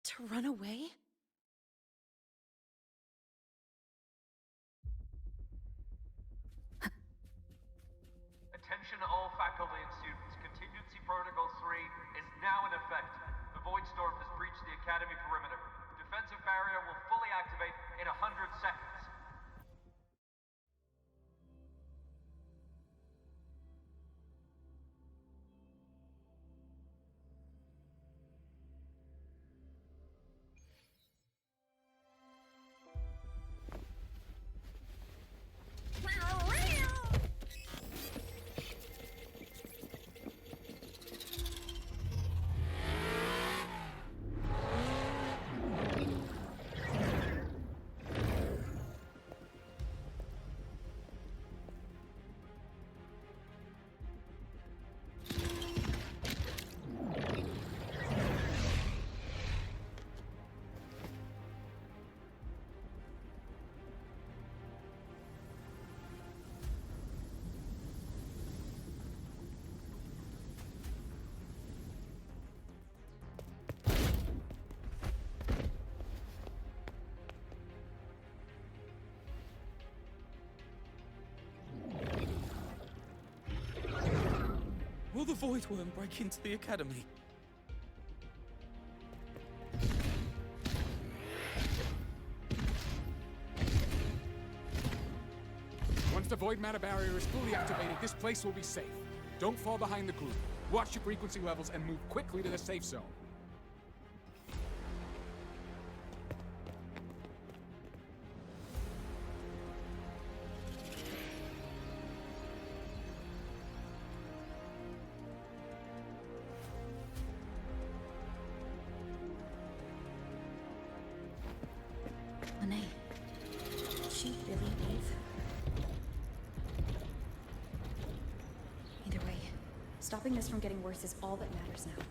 to run away? Attention all faculty and students. Contingency Protocol 3 is now in effect. The Void Storm has breached the Academy perimeter. Defensive barrier will fully activate in 100 seconds. Will the Void Worm break into the Academy? Once the Void Matter Barrier is fully activated, this place will be safe. Don't fall behind the group. Watch your frequency levels and move quickly to the safe zone. Lynae, she really leave? Either way, stopping this from getting worse is all that matters now.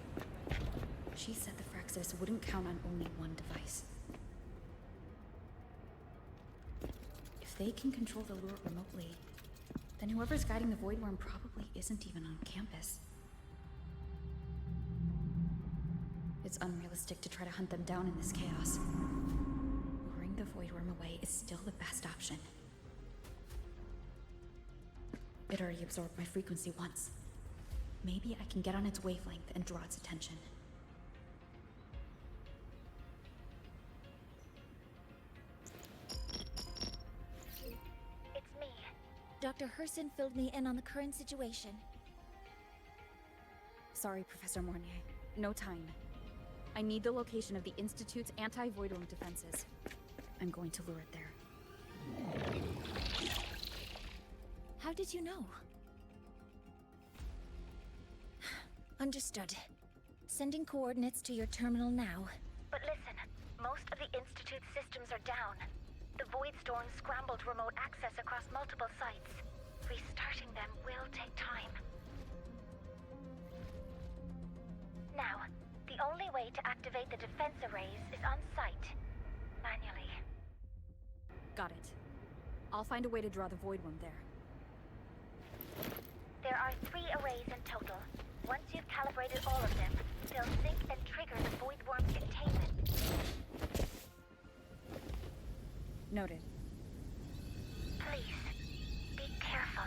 She said the Fraxis wouldn't count on only one device. If they can control the lure remotely, then whoever's guiding the Void Worm probably isn't even on campus. It's unrealistic to try to hunt them down in this chaos. Luring the Void Worm away is still the best option. It already absorbed my frequency once. Maybe I can get on its wavelength and draw its attention. It's me. Dr. Herson filled me in on the current situation. Sorry, Professor Mornier. No time. I need the location of the Institute's anti-Void Worm defenses. I'm going to lure it there. How did you know? Understood. Sending coordinates to your terminal now. But listen, most of the Institute's systems are down. The Void Storm scrambled remote access across multiple sites. Restarting them will take time. Now, the only way to activate the defense arrays is on site. Manually. Got it. I'll find a way to draw the Void Worm there. There are 3 arrays in total. Once you've calibrated all of them, they'll sync and trigger the Void Worm's containment. Noted. Please, be careful.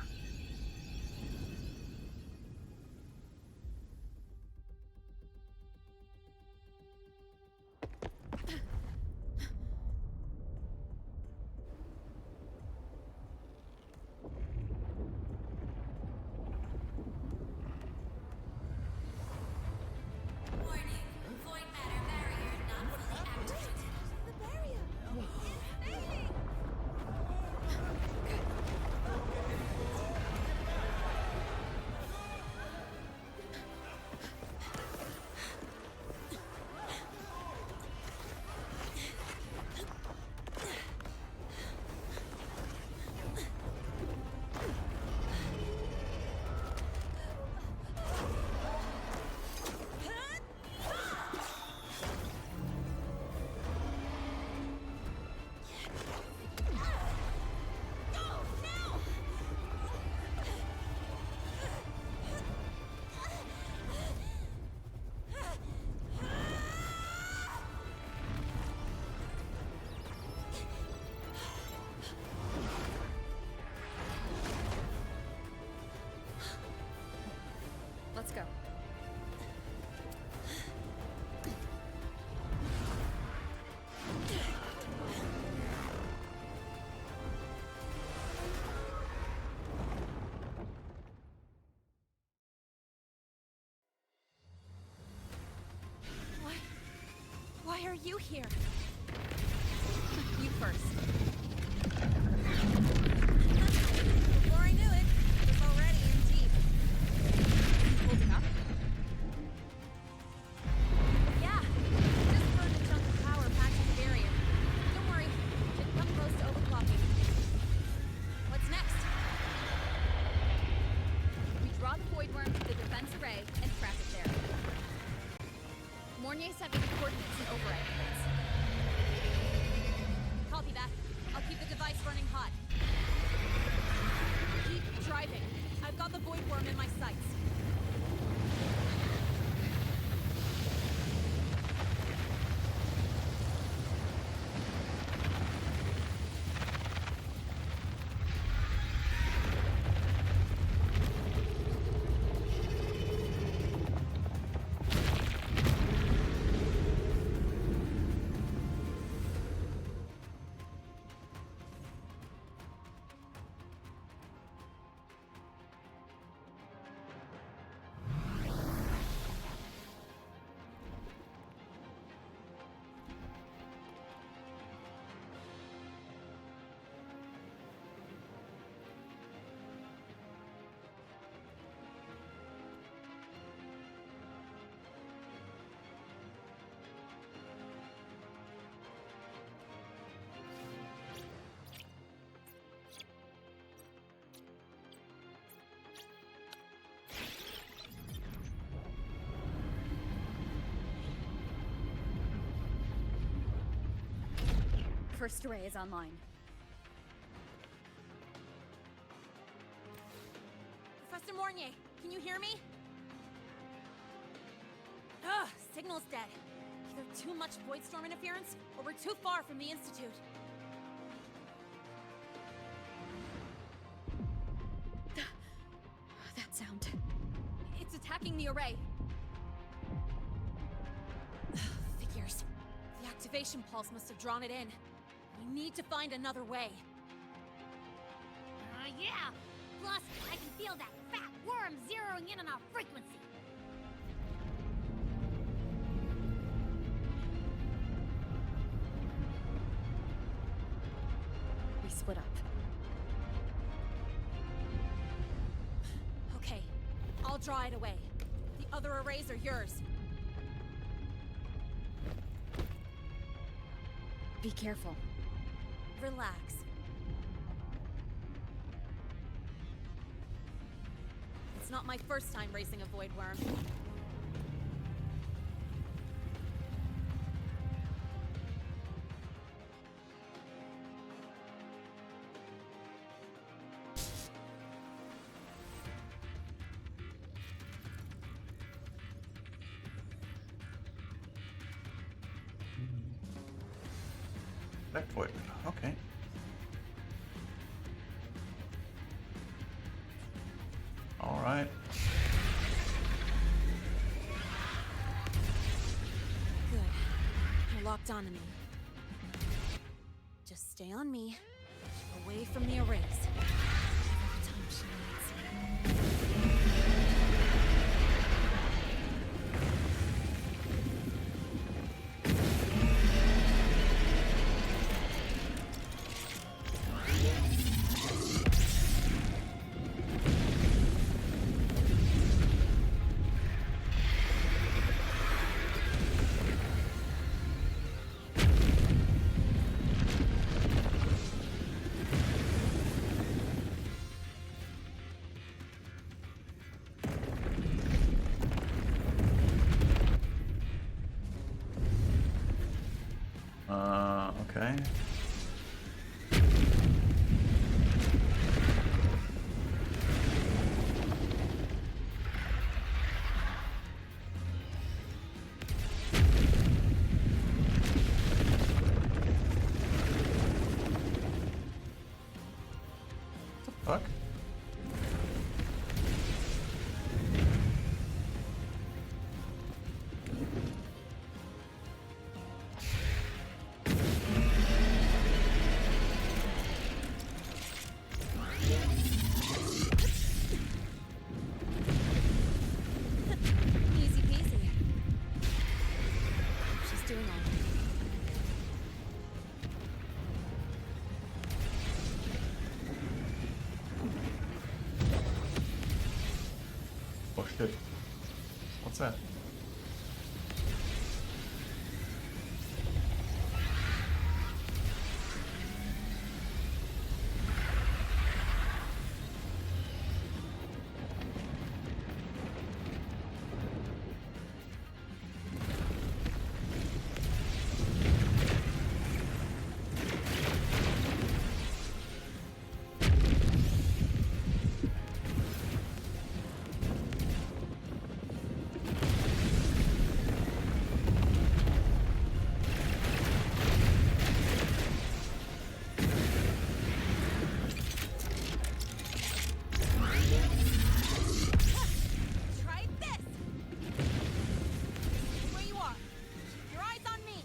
you here? You first. Before I knew it, I was already in deep. Holding up? Yeah. Just burned a chunk of power patching the barrier. Don't worry, didn't come close to overclocking. What's next? We draw the void worm to the defense array and trap it there. Mornier sent me the coordinates and override points. Copy that. I'll keep the device running hot. Keep driving. I've got the void worm in my sights. First array is online. Professor Mornier, can you hear me? Ugh, signal's dead. Either too much void storm interference, or we're too far from the Institute. That sound. It's attacking the array. Figures. The activation pulse must have drawn it in. We need to find another way. Yeah! Plus, I can feel that fat worm zeroing in on our frequency. We split up. Okay, I'll draw it away. The other arrays are yours. Be careful. Relax. It's not my first time racing a void worm. That void. Okay. All right. Good. You're locked onto me. Just stay on me, away from the arrays. Every time she needs me. Good. What's that? Try this! Where you are. Keep your eyes on me!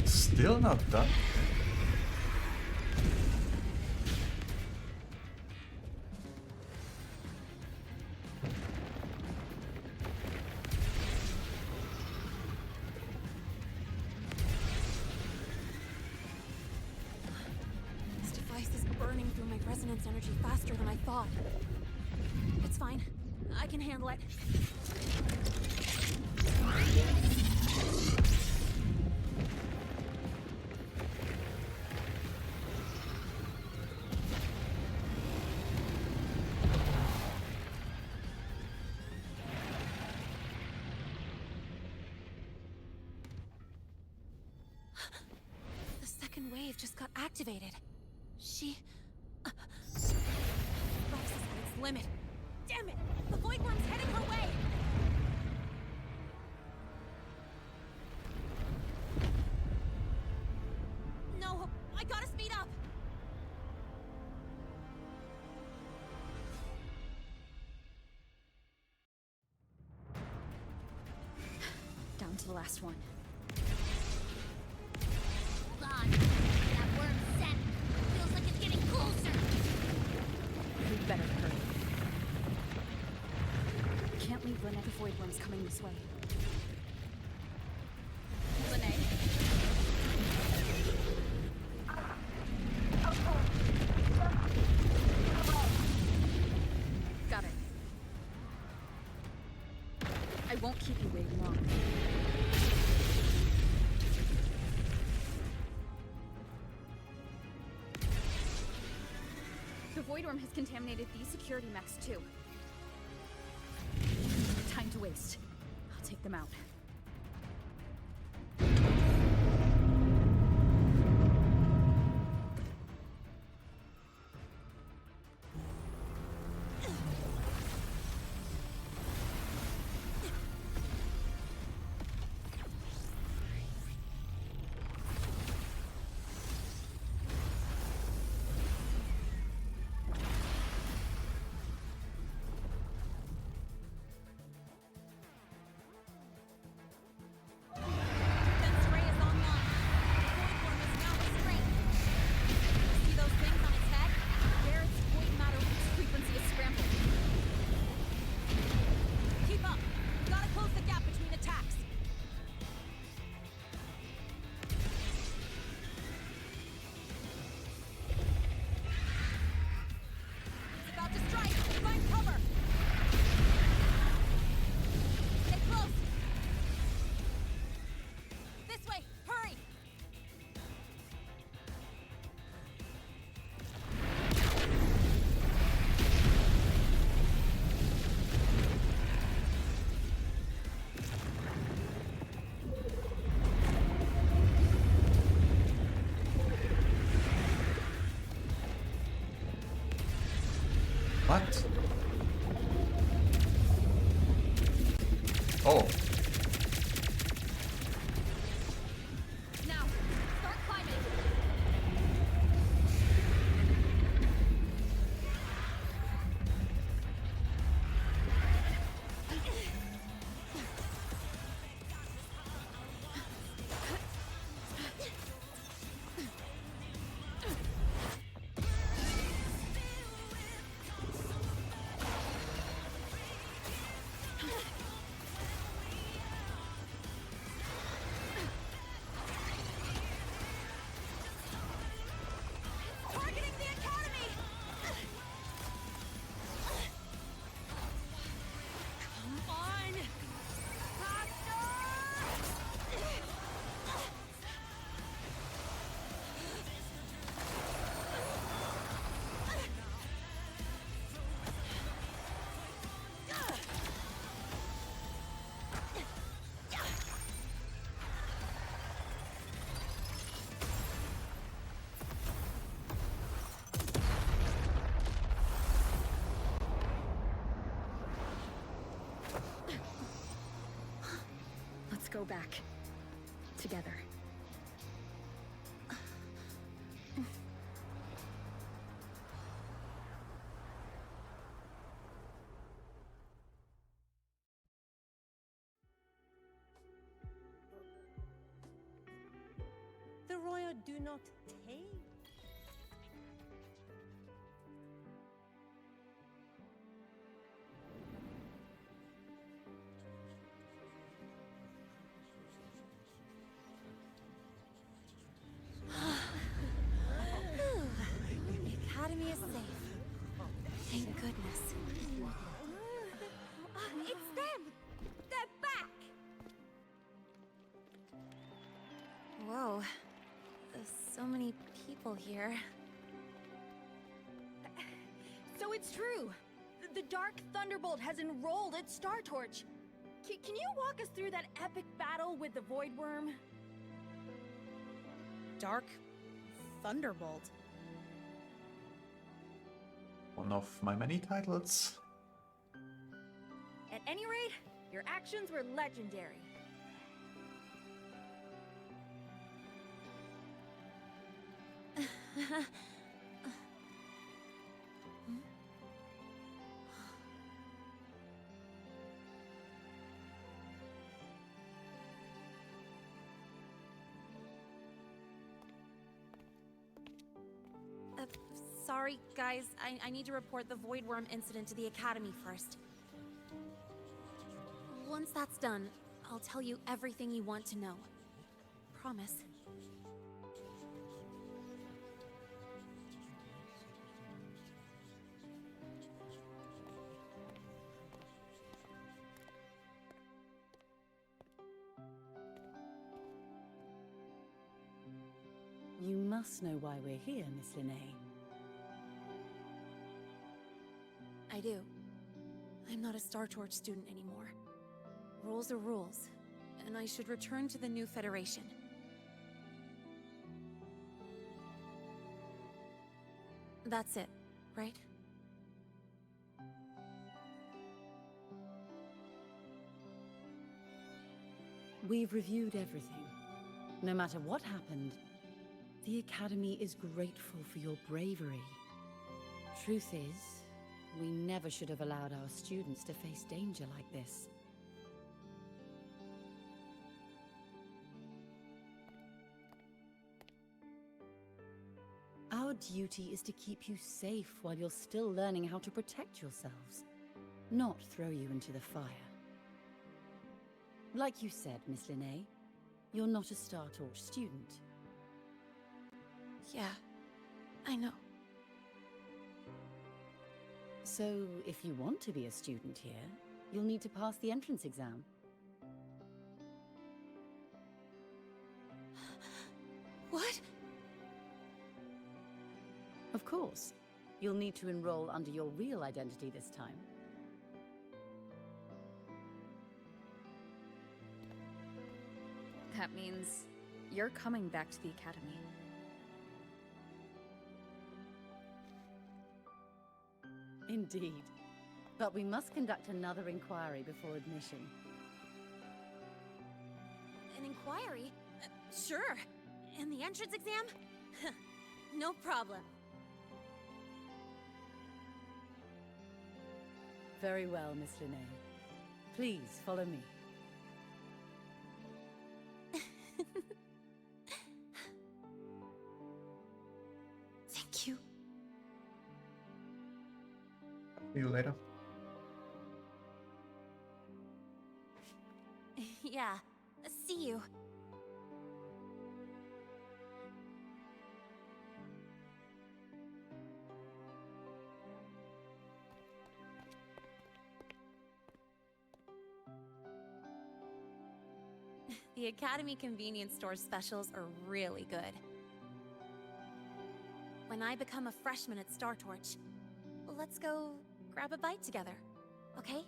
Still not done. This device is burning through my resonance energy faster than I thought. It's fine. I can handle it. The second wave just got activated. She... Rex is at its limit. Damn it! The Void Worm's heading her way! No, I gotta speed up! Down to the last one. God, that worm's scent feels like it's getting closer. We better hurry. Can't leave Lynae. The Void Worm's coming this way. Lynae? Got it. I won't keep you waiting long. The Void Worm has contaminated these security mechs too. No time to waste. I'll take them out. What? Oh. Now, start climbing. Targeting the academy! Come on! Let's go back. Together. The royal do not take. The academy is safe. Thank goodness. It's them! They're back! Whoa. There's so many people here. So it's true! The Dark Thunderbolt has enrolled at Startorch. Can you walk us through that epic battle with the Void Worm? Dark Thunderbolt. One of my many titles. At any rate, your actions were legendary. Sorry, guys. I need to report the Void Worm incident to the Academy first. Once that's done, I'll tell you everything you want to know. Promise. You must know why we're here, Miss Lynae. I do. I'm not a Startorch student anymore. Rules are rules, and I should return to the new Federation. That's it, right? We've reviewed everything. No matter what happened, the Academy is grateful for your bravery. Truth is, we never should have allowed our students to face danger like this. Our duty is to keep you safe while you're still learning how to protect yourselves, not throw you into the fire. Like you said, Miss Lynae, you're not a Startorch student. Yeah, I know. So, if you want to be a student here, you'll need to pass the entrance exam. What? Of course. You'll need to enroll under your real identity this time. That means you're coming back to the Academy. Indeed. But we must conduct another inquiry before admission. An inquiry? Sure. And the entrance exam? No problem. Very well, Miss Lynae. Please, follow me. Thank you. See you later. Yeah. See you. The Academy convenience store specials are really good. When I become a freshman at Startorch, let's go grab a bite together, okay?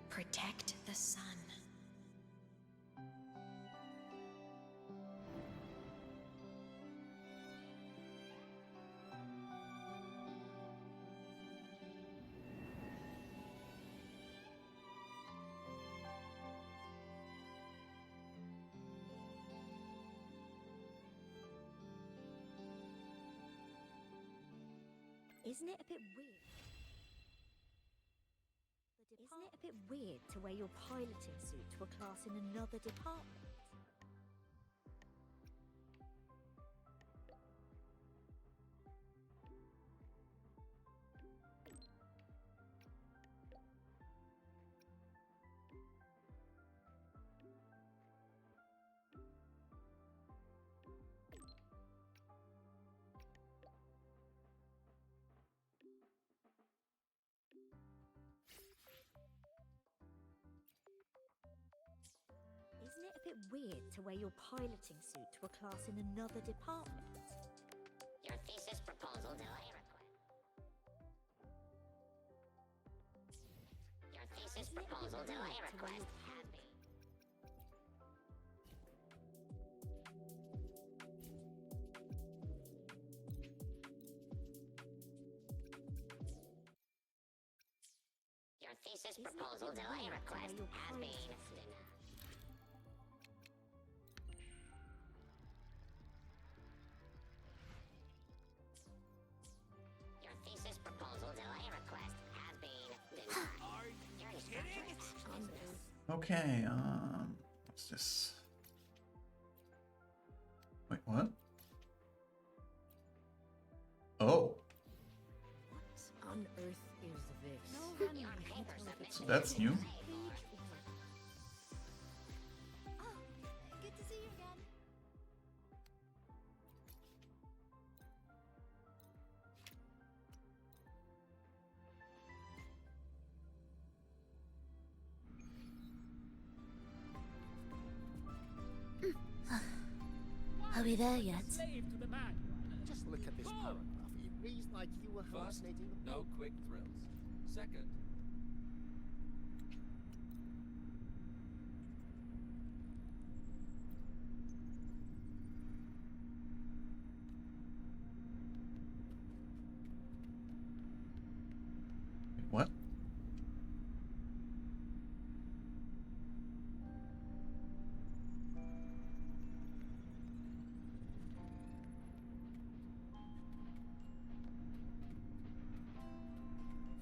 Protect the sun. Isn't it a bit weird? Isn't it a bit weird to wear your piloting suit to a class in another department? Isn't it a bit weird to wear your piloting suit to a class in another department? Your thesis proposal delay request. Your thesis proposal delay request has been. Your thesis proposal delay request has been denied. Your thesis proposal delay request has been denied. Your instructions. Okay, what's this? Wait, what? Oh, What on earth is this? No running. Your paper submission. so that's new. Oh, good to see you again. Are we there yet? Slave to the man. Just look at this paragraph. It reads like you were First, hallucinating. no quick thrills. Second, What?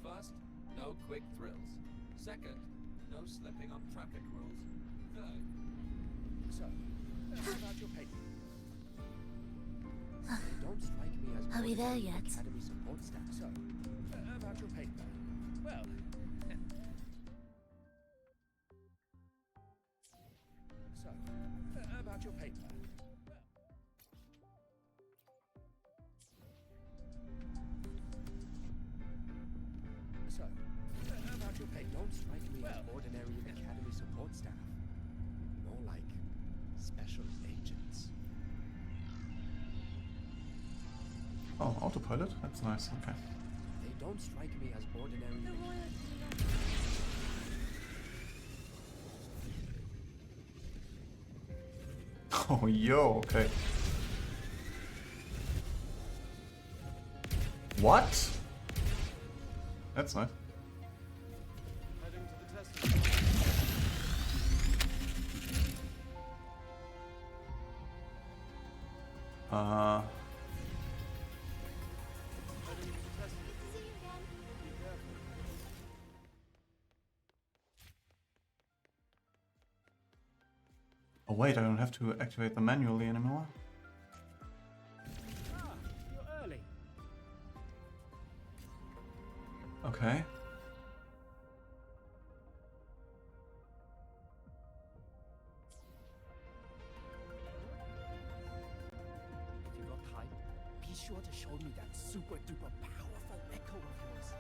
first, no quick thrills. Second, no slipping on traffic rules. Third, So, how about your paper? They don't strike me as Are we there ordinary yet? Academy support staff. So, about your paper. Well, so, about your paper. So, about your paper. Don't strike me as ordinary Academy support staff. More like special agents. Oh, autopilot? That's nice, okay. They don't strike me as ordinary. Oh, yo, okay. What? That's nice. Oh wait, I don't have to activate them manually anymore. Ah, you're early. Okay. If you got time, be sure to show me that super duper powerful echo of yours.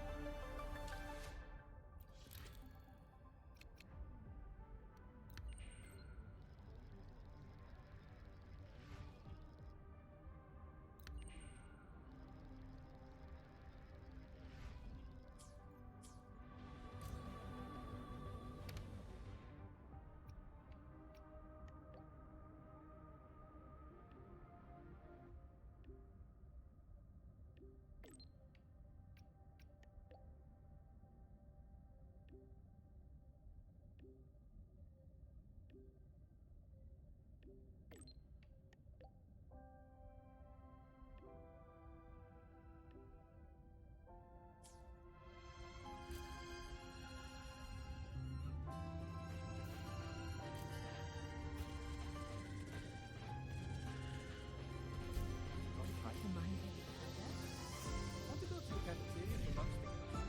Want to go to the cafeteria for lunch together?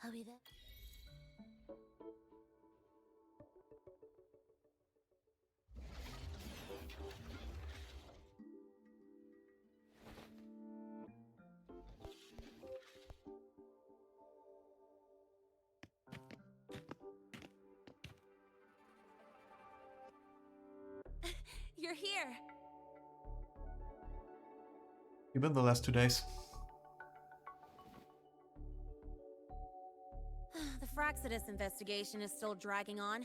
I'll be there. You're here. You've been the last 2 days. The Fraxidus investigation is still dragging on.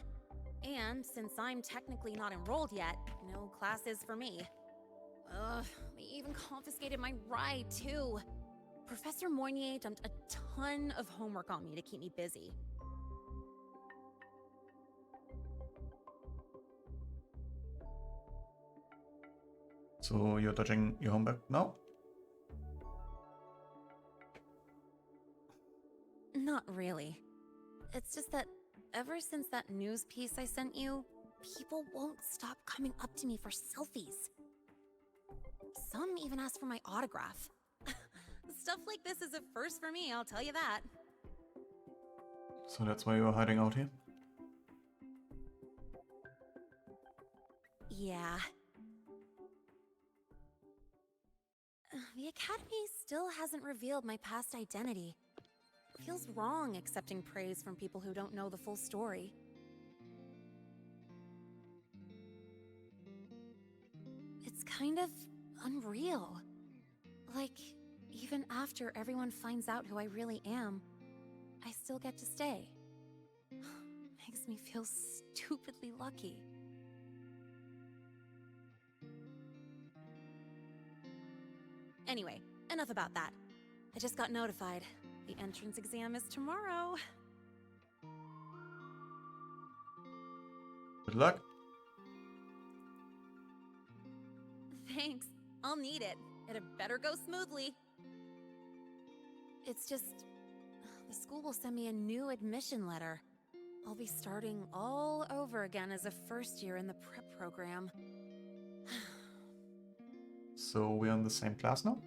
And since I'm technically not enrolled yet, no classes for me. Ugh, they even confiscated my ride, too. Professor Moynier dumped a ton of homework on me to keep me busy. So you're dodging your homework now? Not really. It's just that ever since that news piece I sent you, people won't stop coming up to me for selfies. Some even ask for my autograph. Stuff like this is a first for me, I'll tell you that. So that's why you're hiding out here? Yeah. The Academy still hasn't revealed my past identity. Feels wrong accepting praise from people who don't know the full story. It's kind of unreal. Like, even after everyone finds out who I really am, I still get to stay. Makes me feel stupidly lucky. Anyway, enough about that. I just got notified. The entrance exam is tomorrow. Good luck. Thanks. I'll need it. It better go smoothly. It's just... the school will send me a new admission letter. I'll be starting all over again as a first year in the prep program. So we're in the same class now?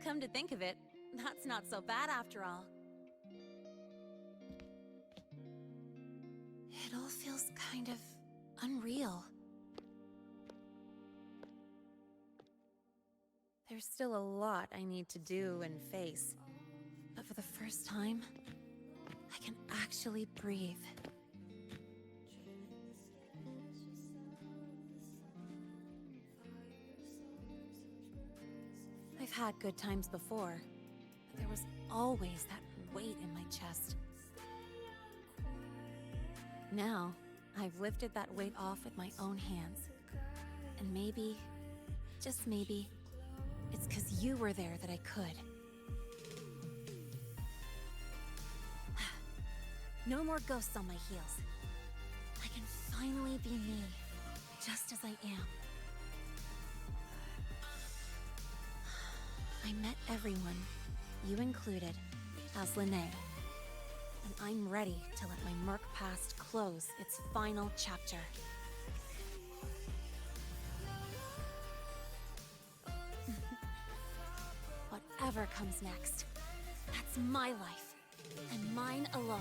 Come to think of it, that's not so bad after all. It all feels kind of unreal. There's still a lot I need to do and face. But for the first time, I can actually breathe. I've had good times before, but there was always that weight in my chest. Now, I've lifted that weight off with my own hands. And maybe, just maybe, it's 'cause you were there that I could. No more ghosts on my heels. I can finally be me, just as I am. I met everyone, you included, as Lynae. And I'm ready to let my murk past close its final chapter. Whatever comes next, that's my life, and mine alone.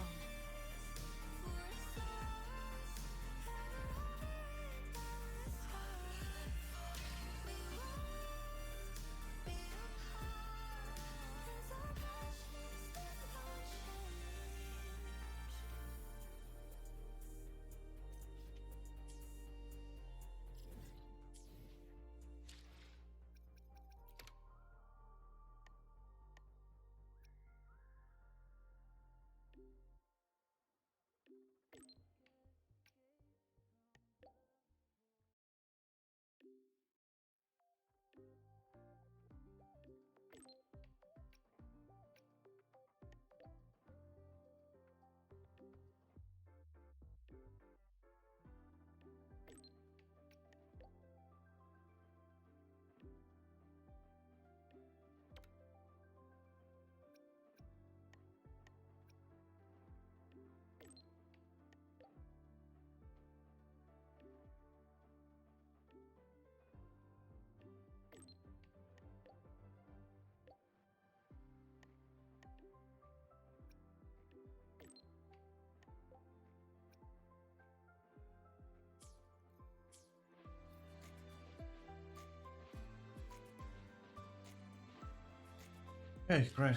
Okay, great.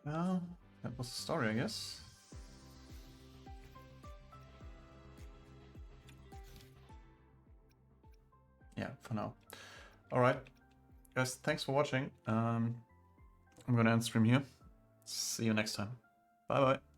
Well, that was the story, I guess. Yeah, for now. Alright, guys, thanks for watching. I'm gonna end stream here. See you next time. Bye bye.